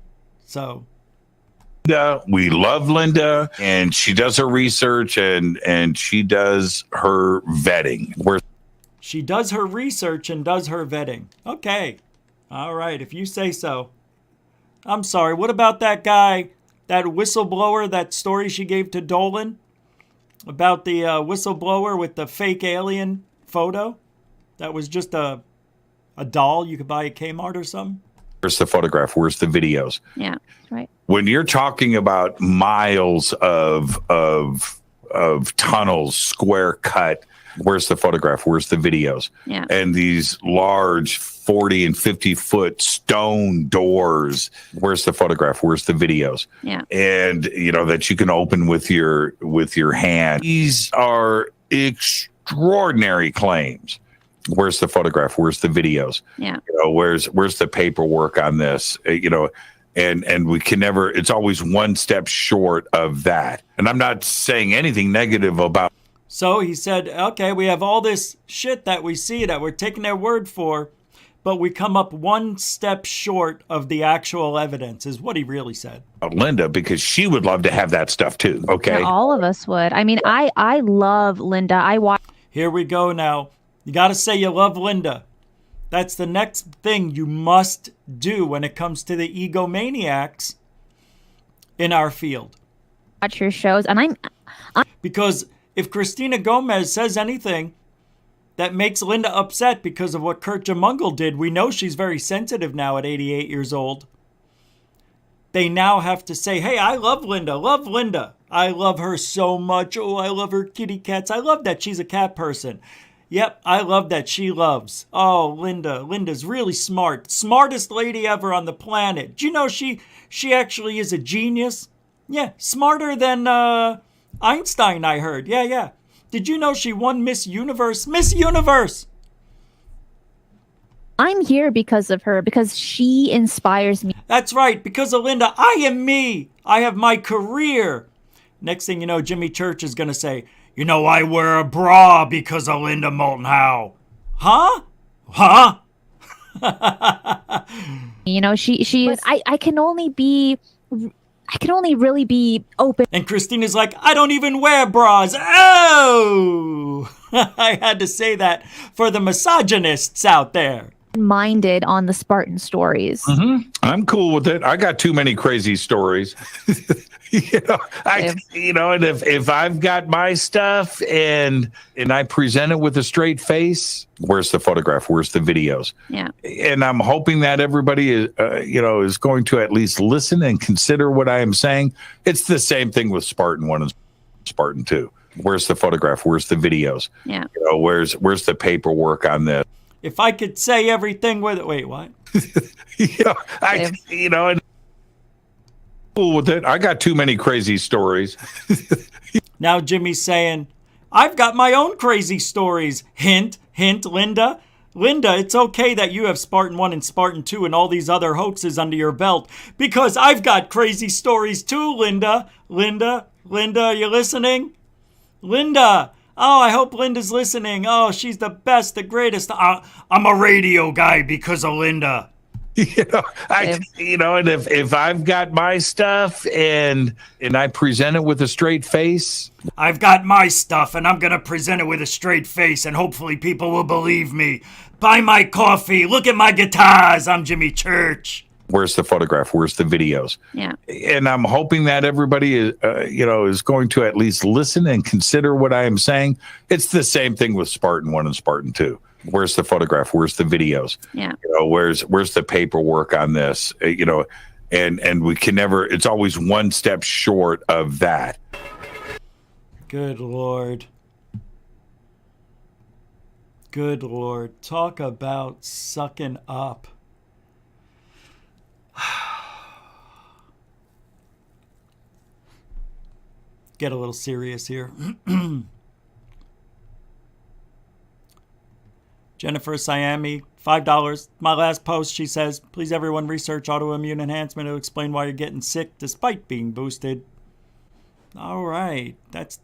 So we love Linda, and she does her research and she does her vetting. She does her research and does her vetting. Okay. All right, if you say so. I'm sorry, what about that guy, that whistleblower, that story she gave to Dolan about the whistleblower with the fake alien photo? That was just a doll you could buy at Kmart or something? Where's the photograph? Where's the videos? Yeah, that's right. When you're talking about miles of tunnels, square cut, where's the photograph? Where's the videos? Yeah. And these large 40 and 50 foot stone doors, where's the photograph? Where's the videos? Yeah. And that you can open with your hand. These are extraordinary claims. Where's the photograph? Where's the videos? Yeah. Where's the paperwork on this? And we can never, it's always one step short of that. And I'm not saying anything negative about. So he said, okay, we have all this shit that we see that we're taking their word for, but we come up one step short of the actual evidence, is what he really said. Linda, because she would love to have that stuff too. Okay. Yeah, all of us would. I mean, I love Linda. I watch. Here we go now. You got to say you love Linda. That's the next thing you must do when it comes to the egomaniacs in our field. Watch your shows, and I'm because if Christina Gomez says anything that makes Linda upset because of what Kurt Jamungle did, we know she's very sensitive now at 88 years old. They now have to say, hey, I love Linda. Love Linda. I love her so much. Oh, I love her kitty cats. I love that she's a cat person. Yep, I love that. She loves. Oh, Linda. Linda's really smart. Smartest lady ever on the planet. Do you know she actually is a genius? Yeah, smarter than Einstein, I heard. Yeah. Did you know she won Miss Universe? Miss Universe! I'm here because of her, because she inspires me. That's right, because of Linda, I am me. I have my career. Next thing you know, Jimmy Church is going to say, you know, I wear a bra because of Linda Moulton Howe. Huh? You know, she is. I can only really be open. And Christina's like, I don't even wear bras. Oh! I had to say that for the misogynists out there. Minded on the Spartan stories. Mm-hmm. I'm cool with it. I got too many crazy stories. And if I've got my stuff and I present it with a straight face, where's the photograph? Where's the videos? Yeah. And I'm hoping that everybody is going to at least listen and consider what I am saying. It's the same thing with Spartan 1 and Spartan 2. Where's the photograph? Where's the videos? Yeah. Where's the paperwork on this? If I could say everything with it. Wait, what? And cool with it. I got too many crazy stories. Now Jimmy's saying, I've got my own crazy stories. Hint, Linda. Linda, it's okay that you have Spartan 1 and Spartan 2 and all these other hoaxes under your belt, because I've got crazy stories too, Linda. Linda, are you listening? Linda. Oh, I hope Linda's listening. Oh, she's the best, the greatest. I'm a radio guy because of Linda. And if I've got my stuff and I present it with a straight face. I've got my stuff and I'm going to present it with a straight face and hopefully people will believe me. Buy my coffee. Look at my guitars. I'm Jimmy Church. Where's the photograph? Where's the videos? Yeah. And I'm hoping that everybody is going to at least listen and consider what I am saying. It's the same thing with Spartan 1 and Spartan 2. Where's the photograph? Where's the videos? Yeah. Where's the paperwork on this? And we can never. It's always one step short of that. Good Lord. Good Lord. Talk about sucking up. Get a little serious here. Jennifer Siami, $5. My last post, she says, please everyone research autoimmune enhancement to explain why you're getting sick despite being boosted. All right. That's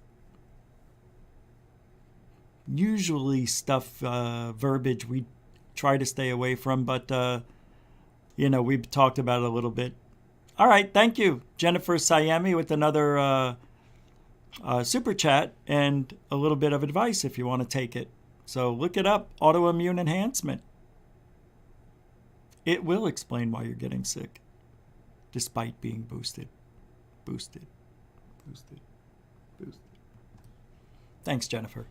usually stuff, verbiage we try to stay away from, but, we've talked about it a little bit. All right. Thank you, Jennifer Siami, with another super chat and a little bit of advice if you want to take it. So look it up, autoimmune enhancement. It will explain why you're getting sick, despite being boosted. Thanks, Jennifer.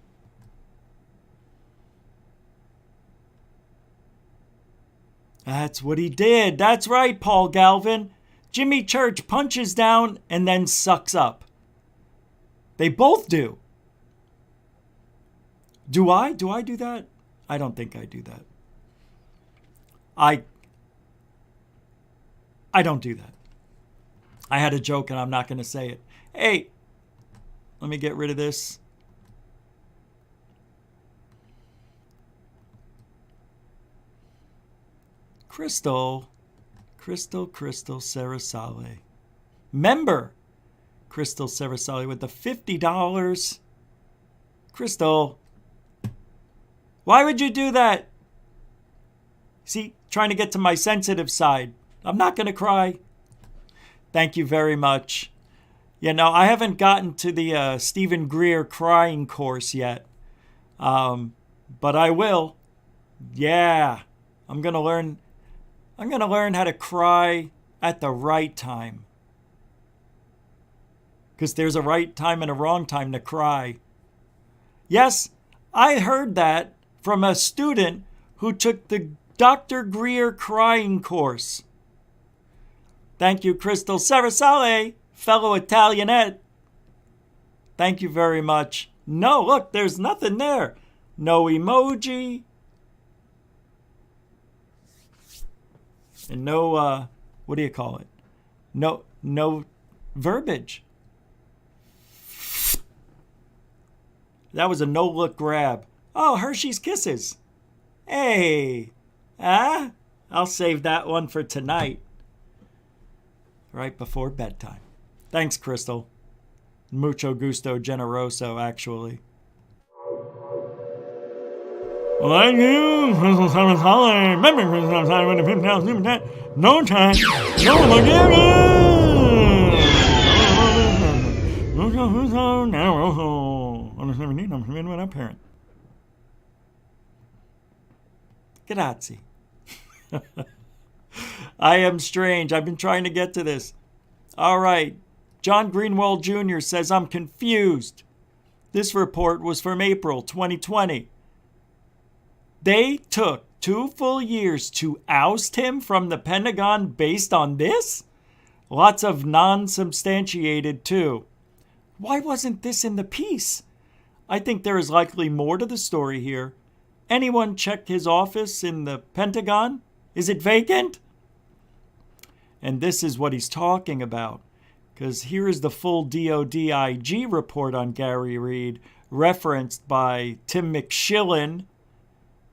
That's what he did. That's right, Paul Galvin. Jimmy Church punches down and then sucks up. They both do. Do I? Do I do that? I don't think I do that. I don't do that. I had a joke and I'm not going to say it. Hey, let me get rid of this. Crystal Sarasale. Member Crystal Sarasale with the $50. Crystal, why would you do that? See, trying to get to my sensitive side. I'm not going to cry. Thank you very much. I haven't gotten to the Stephen Greer crying course yet. But I will. Yeah. I'm going to learn how to cry at the right time. Because there's a right time and a wrong time to cry. Yes, I heard that from a student who took the Dr. Greer crying course. Thank you, Crystal Sarasale, fellow Italianette. Thank you very much. No, look, there's nothing there. no emoji, and no, what do you call it? No verbiage. That was a no-look grab. Oh, Hershey's Kisses. Hey, I'll save that one for tonight. Right before bedtime. Thanks, Crystal. Mucho gusto generoso, actually. Like you, Crystal Simmons Holly. Remember Crystal Simmons when the 50,000 super chat. No time. No forgiveness. Now, on the 17th, I'm committed with a parent. Grazie. I am strange. I've been trying to get to this. All right. John Greenwald Jr. says, I'm confused. This report was from April 2020. They took 2 full years to oust him from the Pentagon based on this? Lots of non-substantiated, too. Why wasn't this in the piece? I think there is likely more to the story here. Anyone check his office in the Pentagon? Is it vacant? And this is what he's talking about. Because here is the full DOD-IG report on Gary Reed, referenced by Tim McShillen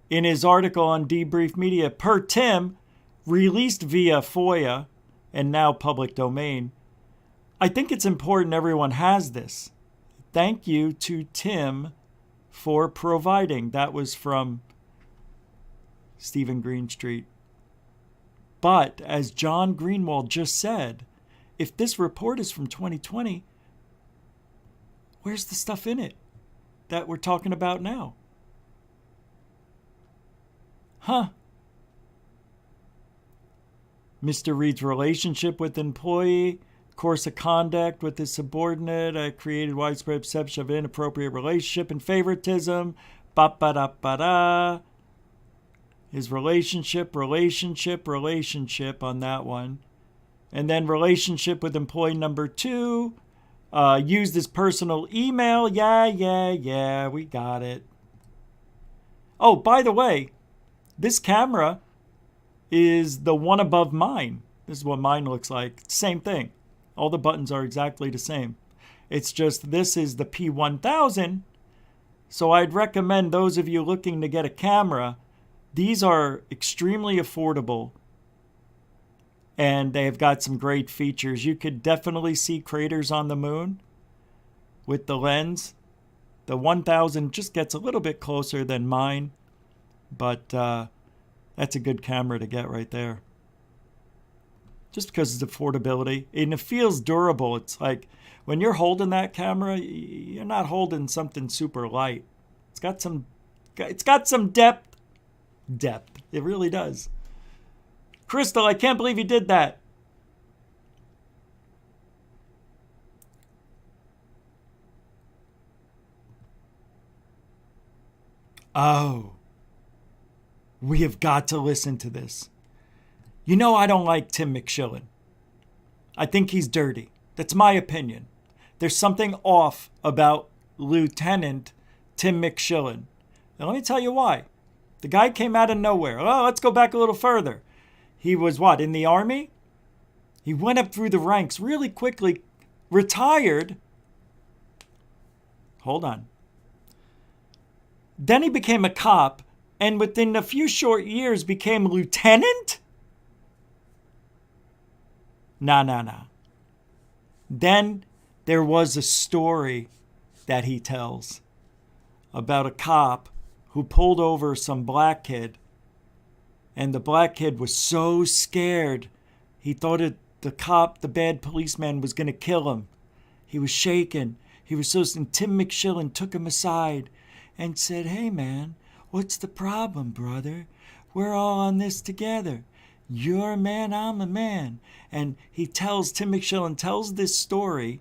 in his article on Debrief Media, per Tim, released via FOIA and now public domain. I think it's important everyone has this. Thank you to Tim for providing. That was from Stephen Greenstreet. But as John Greenwald just said, if this report is from 2020, where's the stuff in it that we're talking about now? Huh. Mr. Reed's relationship with employee, course of conduct with his subordinate, created widespread perception of inappropriate relationship and favoritism. Ba-ba-da-ba-da. His relationship on that one. And then relationship with employee number 2. Used his personal email. Yeah, we got it. Oh, by the way, this camera is the one above mine. This is what mine looks like. Same thing. All the buttons are exactly the same. It's just this is the P1000. So I'd recommend those of you looking to get a camera, these are extremely affordable. And they've got some great features. You could definitely see craters on the moon with the lens. The 1000 just gets a little bit closer than mine. But that's a good camera to get right there. Just because it's affordability. And it feels durable. It's like when you're holding that camera, you're not holding something super light. It's got some depth. Depth. It really does. Crystal, I can't believe you did that. Oh. We have got to listen to this. You know I don't like Tim McShillen. I think he's dirty. That's my opinion. There's something off about Lieutenant Tim McShillen. Now let me tell you why. The guy came out of nowhere. Oh, let's go back a little further. He was what, in the Army? He went up through the ranks really quickly, retired. Hold on. Then he became a cop, and within a few short years became lieutenant? Nah. Then there was a story that he tells about a cop who pulled over some black kid. And the black kid was so scared, he thought the bad policeman was going to kill him. He was shaken. And Tim McShillen took him aside and said, hey man, what's the problem, brother? We're all on this together. You're a man, I'm a man. And Tim McShillen tells this story,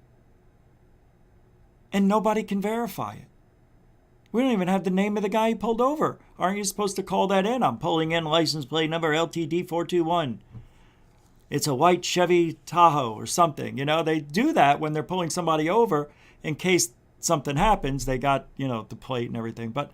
and nobody can verify it. We don't even have the name of the guy he pulled over. Aren't you supposed to call that in? I'm pulling in license plate number LTD421. It's a white Chevy Tahoe or something. You know, they do that when they're pulling somebody over in case something happens. They got, the plate and everything. But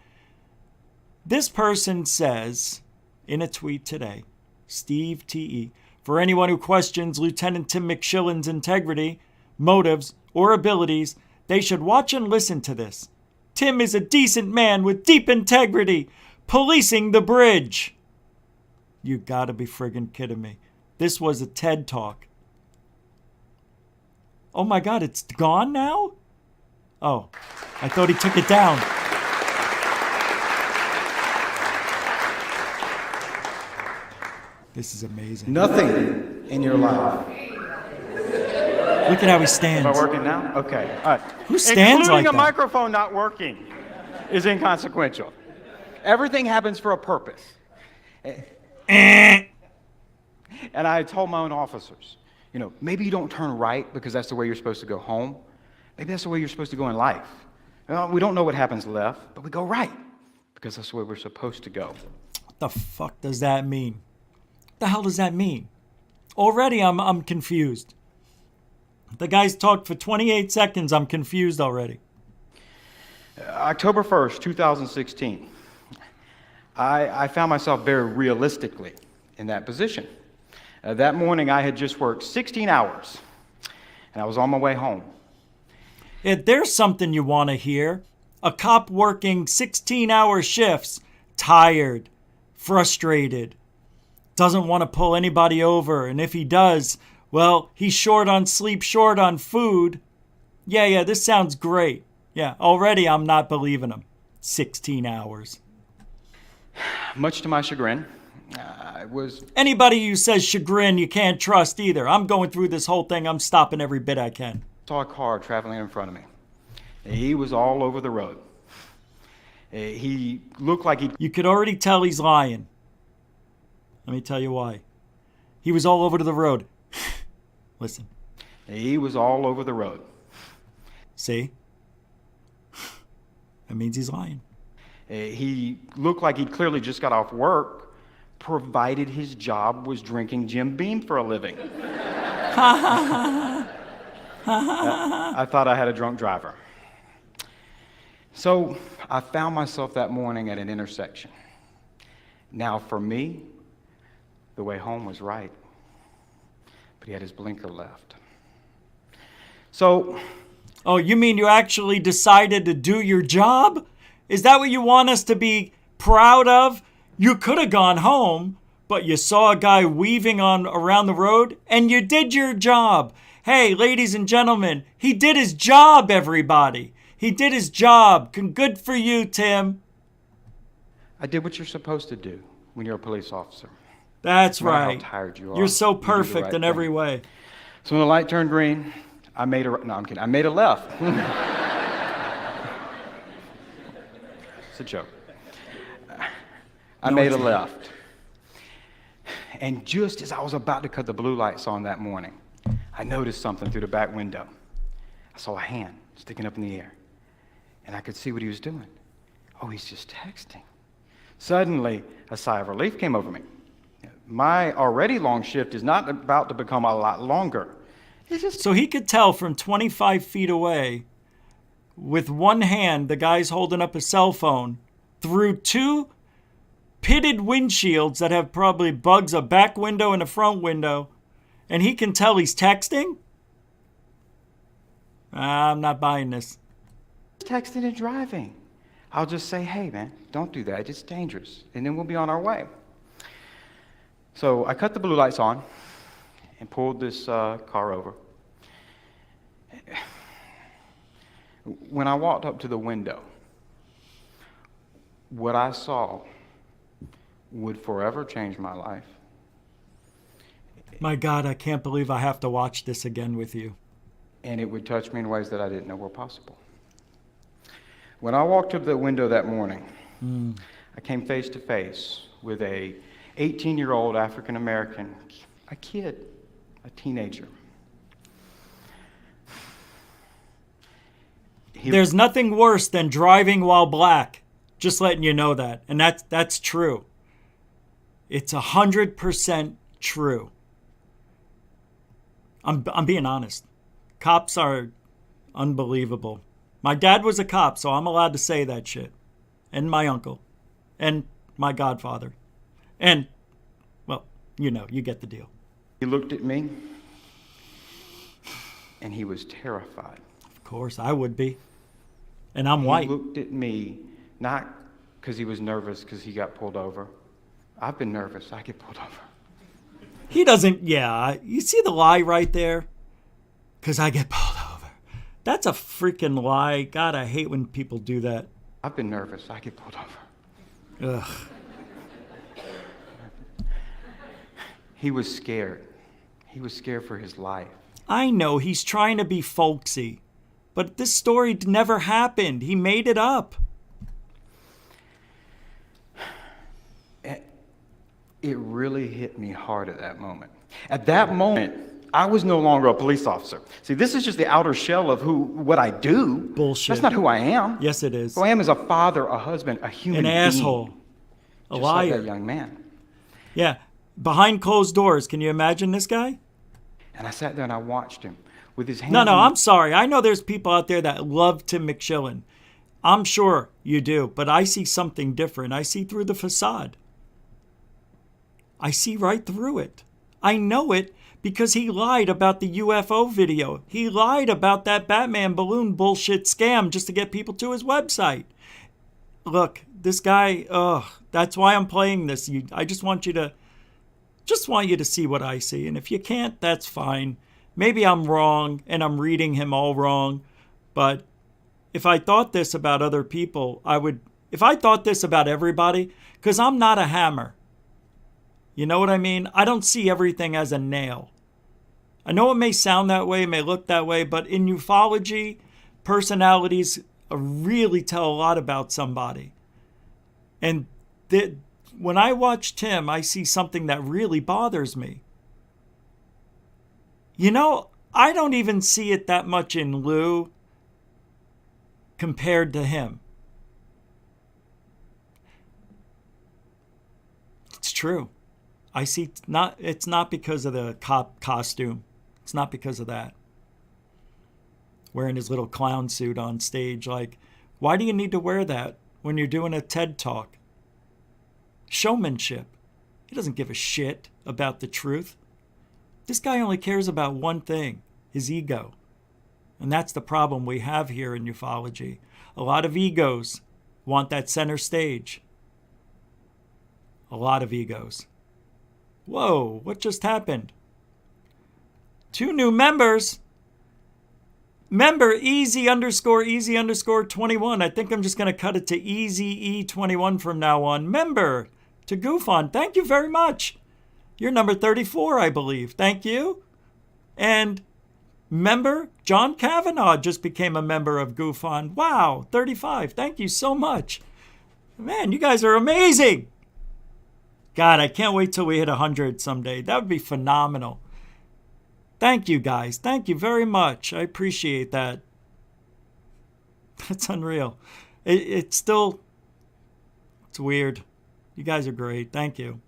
This person says in a tweet today, Steve T.E., for anyone who questions Lieutenant Tim McShillen's integrity, motives, or abilities, they should watch and listen to this. Tim is a decent man with deep integrity, policing the bridge. You gotta be friggin' kidding me. This was a TED Talk. Oh my God, it's gone now? Oh, I thought he took it down. This is amazing. Nothing in your life. Look at how he stands. Am I working now? Okay. All right. Who stands like Including a that? microphone not working is inconsequential. Everything happens for a purpose. And I told my own officers, you know, maybe you don't turn right because that's the way you're supposed to go home. Maybe that's the way you're supposed to go in life. Well, we don't know what happens left, but we go right because that's the way we're supposed to go. What the fuck does that mean? What the hell does that mean? Already I'm confused. The guy's talked for 28 seconds. I'm confused already. October 1st, 2016. I found myself very realistically in that position. That morning, I had just worked 16 hours, and I was on my way home. If there's something you want to hear, a cop working 16-hour shifts, tired, frustrated, doesn't want to pull anybody over, and if he does, well, he's short on sleep, short on food. Yeah, this sounds great. Yeah, already I'm not believing him. 16 hours. Much to my chagrin, I was... Anybody who says chagrin, you can't trust either. I'm going through this whole thing. I'm stopping every bit I can. Saw a car traveling in front of me. He was all over the road. He looked like he... You could already tell he's lying. Let me tell you why. He was all over the road. Listen. He was all over the road. See? That means he's lying. He looked like he'd clearly just got off work, provided his job was drinking Jim Beam for a living. I thought I had a drunk driver. So I found myself that morning at an intersection. Now for me, the way home was right, but he had his blinker left. So... Oh, you mean you actually decided to do your job? Is that what you want us to be proud of? You could have gone home, but you saw a guy weaving on around the road, and you did your job. Hey, ladies and gentlemen, he did his job, everybody. He did his job. Good for you, Tim. I did what you're supposed to do when you're a police officer. That's No matter right. How tired you are. You're so you do the perfect right in every thing. way. So when the light turned green, I made a... No, I'm kidding. I made a left. It's a joke. I made a left. And just as I was about to cut the blue lights on that morning, I noticed something through the back window. I saw a hand sticking up in the air. And I could see what he was doing. Oh, he's just texting. Suddenly, a sigh of relief came over me. My already long shift is not about to become a lot longer. So he could tell from 25 feet away, with one hand, the guy's holding up a cell phone, through two pitted windshields that have probably bugs, a back window and a front window, and he can tell he's texting? I'm not buying this. Texting and driving. I'll just say, hey, man, don't do that. It's dangerous. And then we'll be on our way. So I cut the blue lights on and pulled this car over. When I walked up to the window, what I saw would forever change my life. My God, I can't believe I have to watch this again with you. And it would touch me in ways that I didn't know were possible. When I walked up to the window that morning, I came face to face with a 18-year-old African-American, a kid, a teenager. There's nothing worse than driving while black. Just letting you know that. And that's true. It's 100% true. I'm being honest. Cops are unbelievable. My dad was a cop, so I'm allowed to say that shit. And my uncle. and my godfather. And, well, you get the deal. He looked at me, and he was terrified. Of course, I would be. And I'm white. He looked at me, not because he was nervous because he got pulled over. I've been nervous. I get pulled over. He doesn't, you see the lie right there? Because I get pulled over. That's a freaking lie. God, I hate when people do that. I've been nervous. I get pulled over. Ugh. He was scared. He was scared for his life. I know he's trying to be folksy, but this story never happened. He made it up. It really hit me hard at that moment. At that moment, I was no longer a police officer. See, this is just the outer shell of what I do. Bullshit. That's not who I am. Yes, it is. Who I am is a father, a husband, a human being. An asshole. A just liar. like that young man. Yeah. Behind closed doors. Can you imagine this guy? And I sat there and I watched him with his hands. No, I'm sorry. I know there's people out there that love Tim McShillen. I'm sure you do, but I see something different. I see through the facade. I see right through it. I know it because he lied about the UFO video. He lied about that Batman balloon bullshit scam just to get people to his website. Look, this guy, that's why I'm playing this. I just want you to see what I see. And if you can't, that's fine. Maybe I'm wrong and I'm reading him all wrong. But if I thought this about other people, if I thought this about everybody, because I'm not a hammer. You know what I mean? I don't see everything as a nail. I know it may sound that way, it may look that way, but in ufology, personalities really tell a lot about somebody. And when I watch Tim, I see something that really bothers me. I don't even see it that much in Lou compared to him. It's true. I see it's not because of the cop costume. It's not because of that. Wearing his little clown suit on stage. Like, why do you need to wear that when you're doing a TED Talk? Showmanship. He doesn't give a shit about the truth. This guy only cares about one thing, his ego. And that's the problem we have here in ufology. A lot of egos want that center stage. A lot of egos. Whoa, what just happened? 2 new members. Member easy_21. I think I'm just going to cut it to easy E21 from now on. Member to Goof On. Thank you very much. You're number 34, I believe. Thank you. And member John Kavanaugh just became a member of Goof On. Wow, 35. Thank you so much. Man, you guys are amazing. God, I can't wait till we hit 100 someday. That would be phenomenal. Thank you, guys. Thank you very much. I appreciate that. That's unreal. It's weird. You guys are great. Thank you.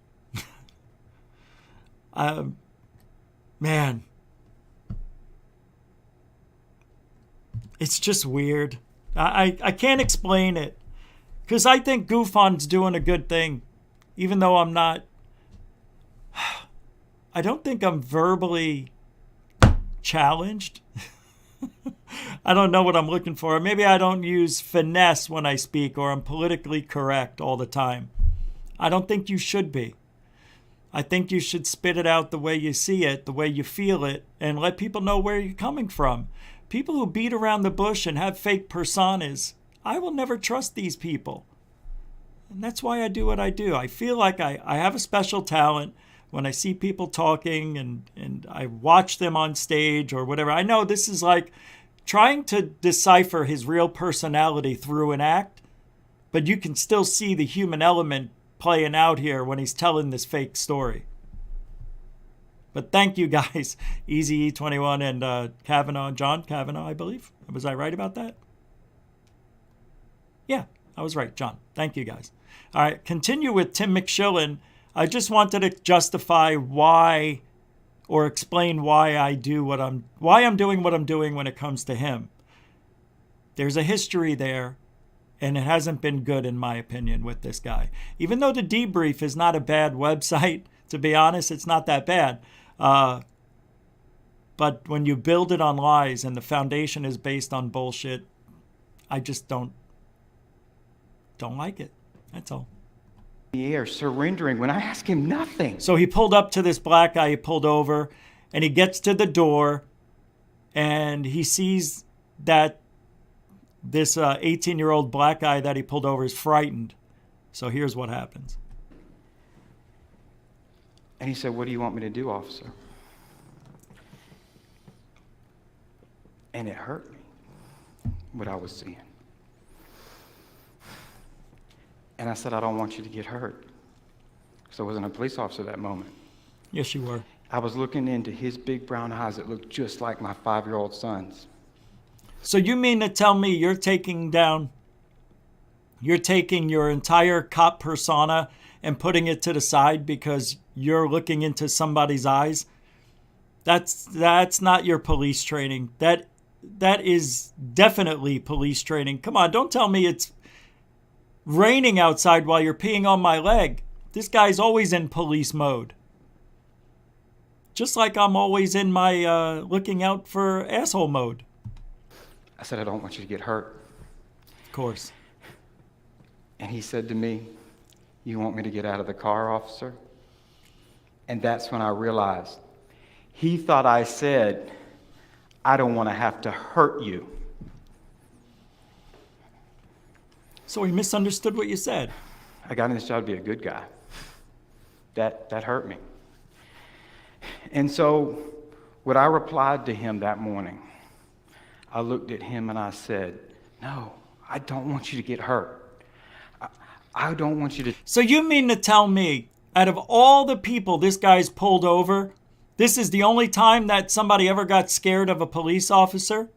Man. It's just weird. I can't explain it. Because I think Goof On's doing a good thing. Even though I'm not, I don't think I'm verbally challenged. I don't know what I'm looking for. Maybe I don't use finesse when I speak, or I'm politically correct all the time. I don't think you should be. I think you should spit it out the way you see it, the way you feel it, and let people know where you're coming from. People who beat around the bush and have fake personas, I will never trust these people. And that's why I do what I do. I feel like I have a special talent when I see people talking and I watch them on stage or whatever. I know this is like trying to decipher his real personality through an act, but you can still see the human element playing out here when he's telling this fake story. But thank you guys, Easy E21 and Kavanaugh, John Kavanaugh, I believe. Was I right about that? Yeah, I was right, John. Thank you guys. All right, continue with Tim McShillen. I just wanted to justify why or explain why I'm doing what I'm doing when it comes to him. There's a history there, And it hasn't been good, in my opinion, with this guy. Even though the Debrief is not a bad website, to be honest, it's not that bad. But when you build it on lies and the foundation is based on bullshit, I just don't like it. That's all. The air, surrendering when I ask him nothing. So he pulled up to this black guy, he pulled over, and he gets to the door, and he sees that this 18-year-old black guy that he pulled over is frightened. So here's what happens. And he said, "What do you want me to do, officer?" And it hurt me, what I was seeing. And I said, "I don't want you to get hurt." So I wasn't a police officer that moment. Yes, you were. I was looking into his big brown eyes that looked just like my 5-year-old son's. So you mean to tell me you're taking your entire cop persona and putting it to the side because you're looking into somebody's eyes? That's not your police training. That is definitely police training. Come on, don't tell me it's raining outside while you're peeing on my leg. This guy's always in police mode. Just like I'm always in my looking out for asshole mode. I said, "I don't want you to get hurt." Of course. And he said to me, "You want me to get out of the car, officer?" And that's when I realized he thought I said, "I don't want to have to hurt you." So he misunderstood what you said. I got in this job to be a good guy. That hurt me. And so what I replied to him that morning, I looked at him and I said, "No, I don't want you to get hurt. I don't want you to..." So you mean to tell me, out of all the people this guy's pulled over, this is the only time that somebody ever got scared of a police officer?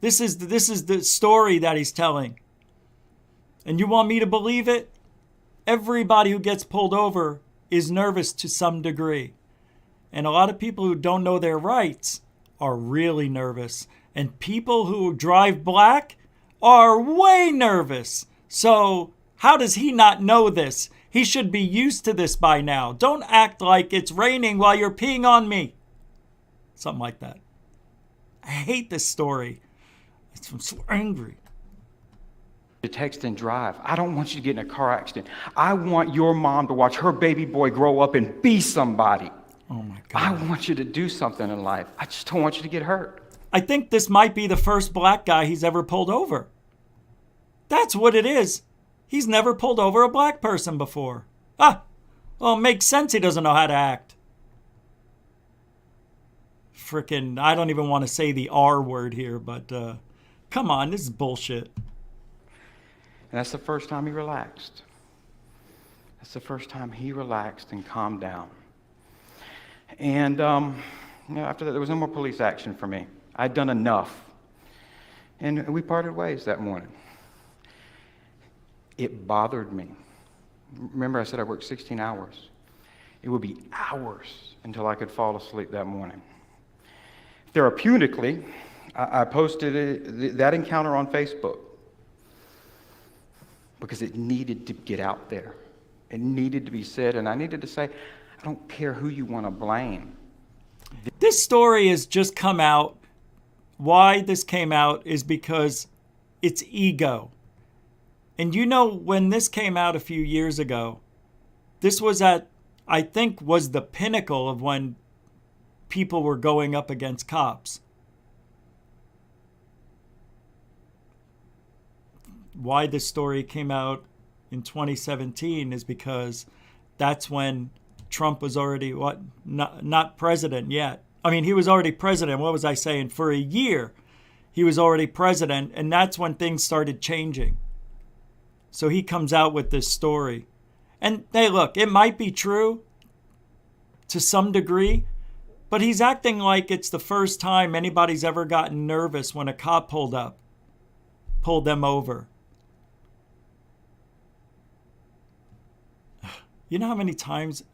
This is the story that he's telling. And you want me to believe it? Everybody who gets pulled over is nervous to some degree. And a lot of people who don't know their rights are really nervous. And people who drive black are way nervous. So how does he not know this? He should be used to this by now. Don't act like it's raining while you're peeing on me. Something like that. I hate this story. I'm so angry. To text and drive. I don't want you to get in a car accident. I want your mom to watch her baby boy grow up and be somebody. Oh my God. I want you to do something in life. I just don't want you to get hurt. I think this might be the first black guy he's ever pulled over. That's what it is. He's never pulled over a black person before. Well, it makes sense he doesn't know how to act. Frickin', I don't even want to say the R word here, but come on, this is bullshit. And that's the first time he relaxed. That's the first time he relaxed and calmed down. And after that, there was no more police action for me. I'd done enough. And we parted ways that morning. It bothered me. Remember I said I worked 16 hours. It would be hours until I could fall asleep that morning. Therapeutically, I posted that encounter on Facebook because it needed to get out there. It needed to be said, and I needed to say, I don't care who you want to blame. This story has just come out. Why this came out is because it's ego. And you know, when this came out a few years ago, this was I think was the pinnacle of when people were going up against cops. Why this story came out in 2017 is because that's when Trump was already not president yet. I mean, he was already president. What was I saying? For a year, he was already president, and that's when things started changing. So he comes out with this story. And hey, look, it might be true to some degree, but he's acting like it's the first time anybody's ever gotten nervous when a cop pulled them over. You know how many times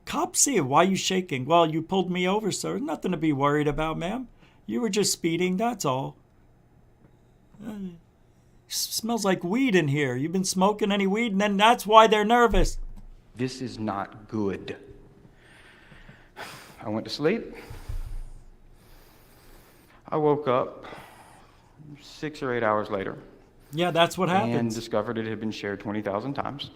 cops see it? Why are you shaking? Well, you pulled me over, sir. Nothing to be worried about, ma'am. You were just speeding, that's all. Smells like weed in here. You've been smoking any weed? And then that's why they're nervous. This is not good. I went to sleep. I woke up 6 or 8 hours later. Yeah, that's what happens. And discovered it had been shared 20,000 times.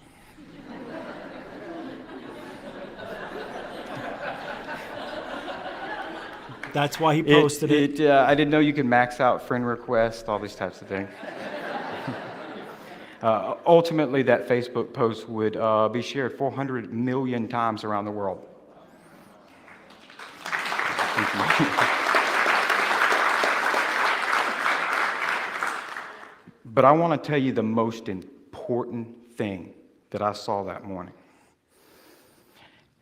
That's why he posted it. I didn't know you could max out friend requests, all these types of things. Ultimately, that Facebook post would be shared 400 million times around the world. But I want to tell you the most important thing that I saw that morning.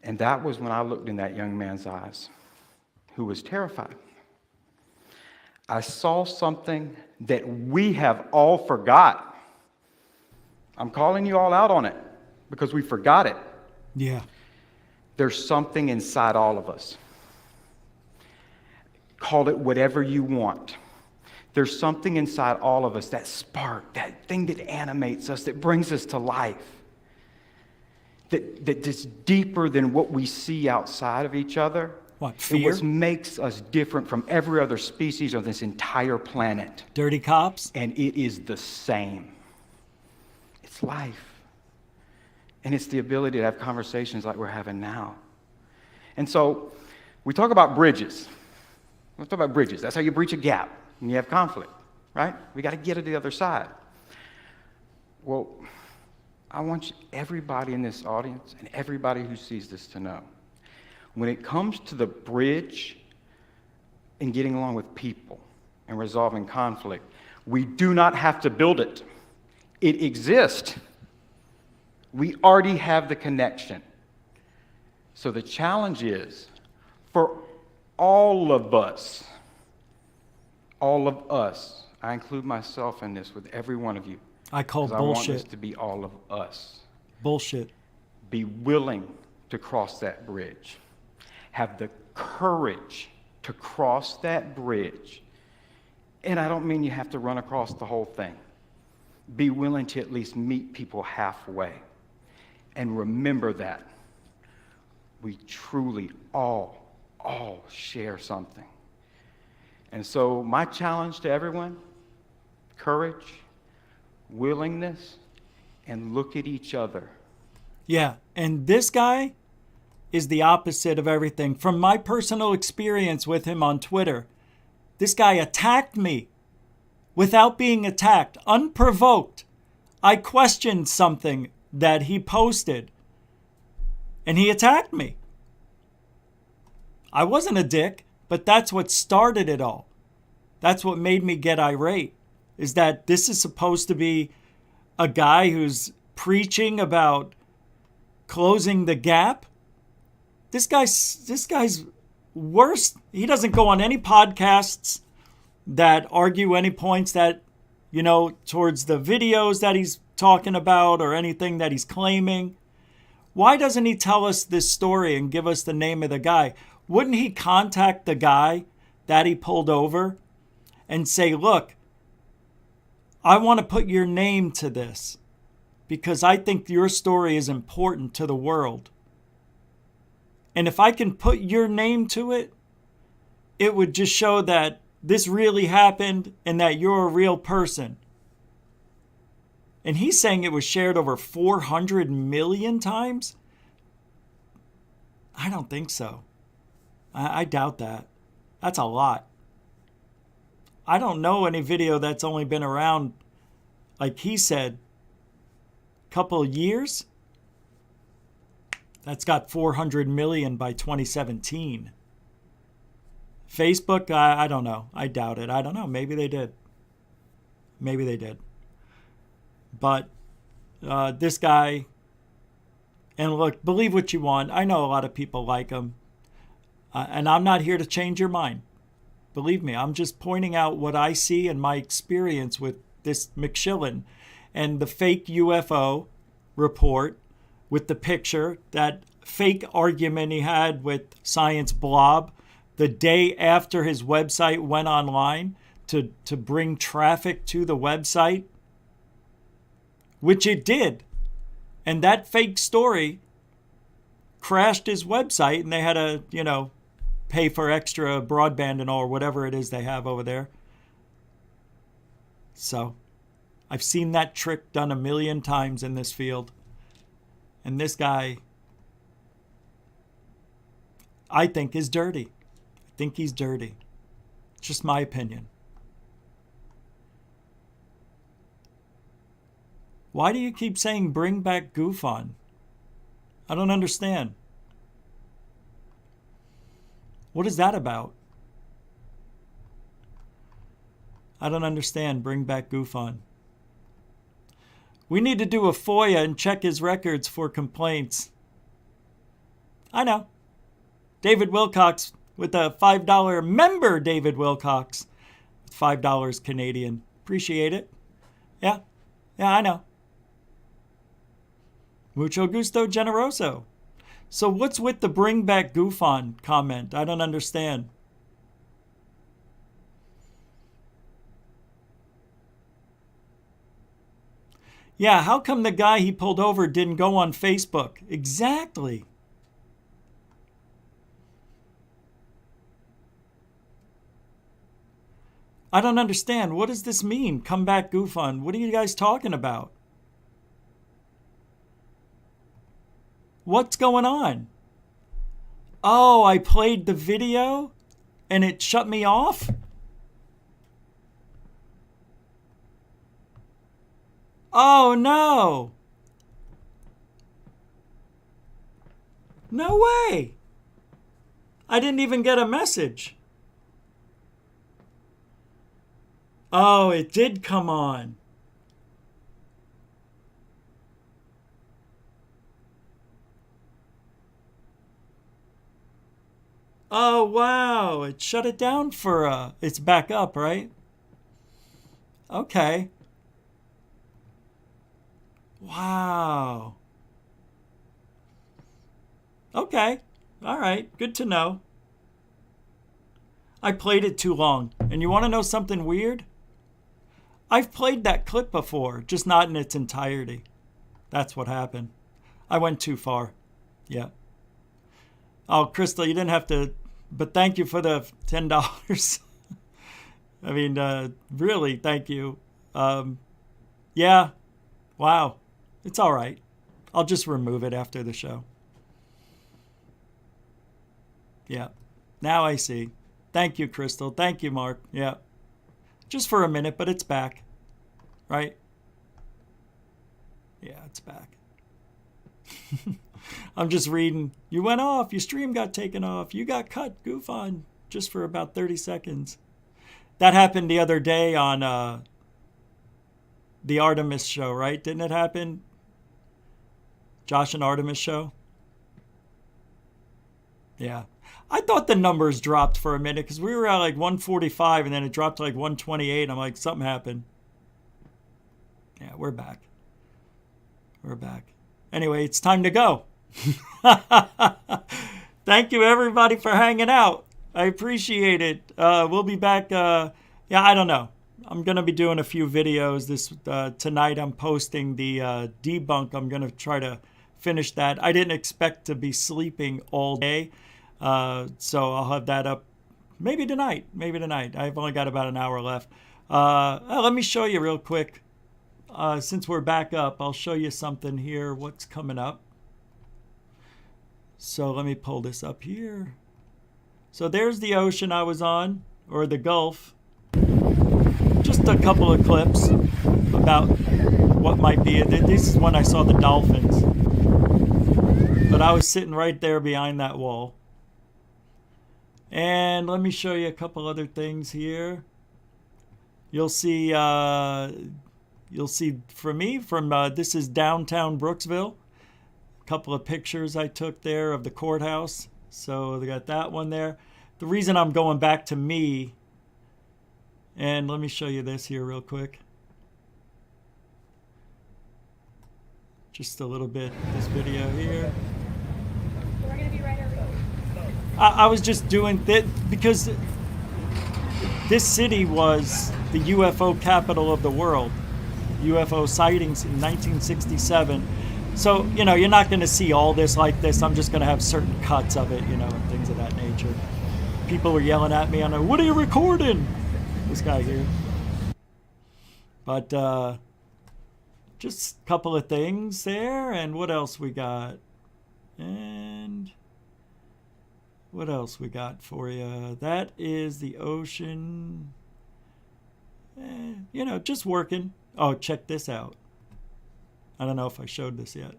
And that was when I looked in that young man's eyes, who was terrified. I saw something that we have all forgot. I'm calling you all out on it because we forgot it. Yeah. There's something inside all of us. Call it whatever you want. There's something inside all of us, that spark, that thing that animates us, that brings us to life, that is deeper than what we see outside of each other. What, fear? It what makes us different from every other species on this entire planet. Dirty cops? And it is the same. It's life. And it's the ability to have conversations like we're having now. And so we talk about bridges. Let's talk about bridges. That's how you breach a gap when you have conflict, right? We got to get to the other side. Well, I want everybody in this audience and everybody who sees this to know, when it comes to the bridge and getting along with people and resolving conflict, we do not have to build it. It exists. We already have the connection. So the challenge is for all of us, I include myself in this with every one of you. I call bullshit. I want this to be all of us. Bullshit. Be willing to cross that bridge. Have the courage to cross that bridge. And I don't mean you have to run across the whole thing. Be willing to at least meet people halfway. And remember that we truly all share something. And so my challenge to everyone, courage, willingness, and look at each other. Yeah, and this guy is the opposite of everything. From my personal experience with him on Twitter, this guy attacked me without being attacked, unprovoked. I questioned something that he posted, and he attacked me. I wasn't a dick, but that's what started it all. That's what made me get irate, is that this is supposed to be a guy who's preaching about closing the gap. This guy's worse. He doesn't go on any podcasts that argue any points that, towards the videos that he's talking about or anything that he's claiming. Why doesn't he tell us this story and give us the name of the guy? Wouldn't he contact the guy that he pulled over and say, look, I want to put your name to this because I think your story is important to the world. And if I can put your name to it, it would just show that this really happened and that you're a real person. And he's saying it was shared over 400 million times? I don't think so. I doubt that. That's a lot. I don't know any video that's only been around, like he said, a couple of years. That's got 400 million by 2017. Facebook, I don't know. I doubt it. I don't know. Maybe they did. Maybe they did. But this guy, and look, believe what you want. I know a lot of people like him. And I'm not here to change your mind. Believe me, I'm just pointing out what I see and my experience with this McShillen and the fake UFO report with the picture, that fake argument he had with Science Blob the day after his website went online to bring traffic to the website. which it did. And that fake story crashed his website, and they had to, you know, pay for extra broadband and all, or whatever it is they have over there. So I've seen that trick done a million times in this field. And this guy, I think, is dirty. I think he's dirty. It's just my opinion. Why do you keep saying bring back GoofOn? I don't understand. What is that about? I don't understand. Bring back GoofOn. We need to do a FOIA and check his records for complaints. I know. David Wilcox with a $5 member, David Wilcox. $5 Canadian. Appreciate it. Yeah. Yeah, I know. Mucho gusto generoso. So what's with the bring back GoofOn comment? I don't understand. Yeah, how come the guy he pulled over didn't go on Facebook? Exactly. I don't understand. What does this mean? Come back GoofOn. What are you guys talking about? What's going on? Oh, I played the video and it shut me off? Oh, no. No way. I didn't even get a message. Oh, it did come on. Oh, wow. It shut it down for, it's back up, right? Okay. Wow. Okay. All right. Good to know. I played it too long. And you want to know something weird? I've played that clip before, just not in its entirety. That's what happened. I went too far. Yeah. Oh, Crystal, you didn't have to, but thank you for the $10. I mean, really, thank you. Yeah. Wow. It's all right. I'll just remove it after the show. Yeah. Now I see. Thank you, Crystal. Thank you, Mark. Yeah. Just for a minute, but it's back. Right? Yeah, it's back. I'm just reading. You went off. Your stream got taken off. You got cut. GoofOn. Just for about 30 seconds. That happened the other day on the Artemis show, right? Didn't it happen? Josh and Artemis show? Yeah. I thought the numbers dropped for a minute because we were at like 145 and then it dropped to like 128. I'm like, something happened. Yeah, we're back. We're back. Anyway, it's time to go. Thank you, everybody, for hanging out. I appreciate it. We'll be back. Yeah, I don't know. I'm going to be doing a few videos this tonight. I'm posting the debunk. I'm going to try to finish that. I didn't expect to be sleeping all day. So I'll have that up maybe tonight. Maybe tonight. I've only got about an hour left. Let me show you real quick. Since we're back up, I'll show you something here. What's coming up. So let me pull this up here. So there's the ocean I was on, or the Gulf. Just a couple of clips about what might be it. This is when I saw the dolphins. But I was sitting right there behind that wall. And let me show you a couple other things here. You'll see from me, this is downtown Brooksville. A couple of pictures I took there of the courthouse. So they got that one there. The reason I'm going back to me, and let me show you this here real quick. Just a little bit, this video here. We're going to be right over. I was just doing that because this city was the UFO capital of the world. UFO sightings in 1967. So, you know, you're not going to see all this like this. I'm just going to have certain cuts of it, you know, and things of that nature. People were yelling at me on, what are you recording? This guy here. But just a couple of things there. And what else we got? And what else we got for you? That is the ocean. You know, just working. Oh, check this out. I don't know if I showed this yet.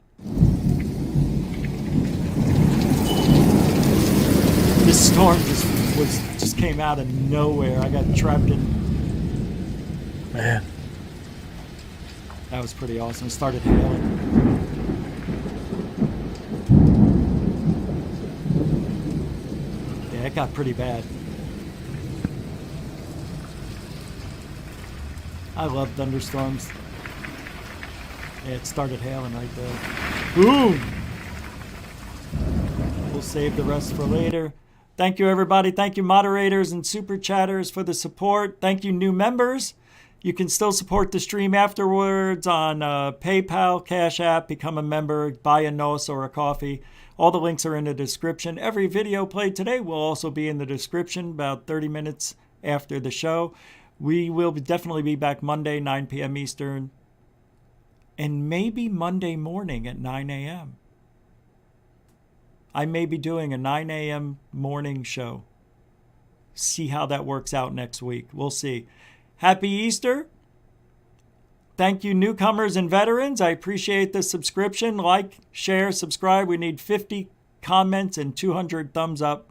This storm just came out of nowhere. I got trapped in. Man, that was pretty awesome. It started hailing. Yeah, it got pretty bad. I love thunderstorms. Yeah, it started hailing right there. Boom! We'll save the rest for later. Thank you, everybody. Thank you, moderators and super chatters, for the support. Thank you, new members. You can still support the stream afterwards on PayPal, Cash App, become a member, buy a nos or a coffee. All the links are in the description. Every video played today will also be in the description about 30 minutes after the show. We will definitely be back Monday, 9 p.m. Eastern. And maybe Monday morning at 9 a.m. I may be doing a 9 a.m. morning show. See how that works out next week. We'll see. Happy Easter. Thank you, newcomers and veterans. I appreciate the subscription. Like, share, subscribe. We need 50 comments and 200 thumbs up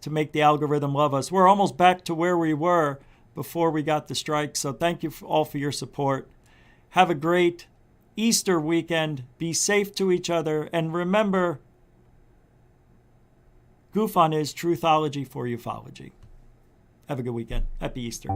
to make the algorithm love us. We're almost back to where we were before we got the strike. So thank you all for your support. Have a great Easter weekend. Be safe to each other. And remember, GoofOn is truthology for ufology. Have a good weekend. Happy Easter.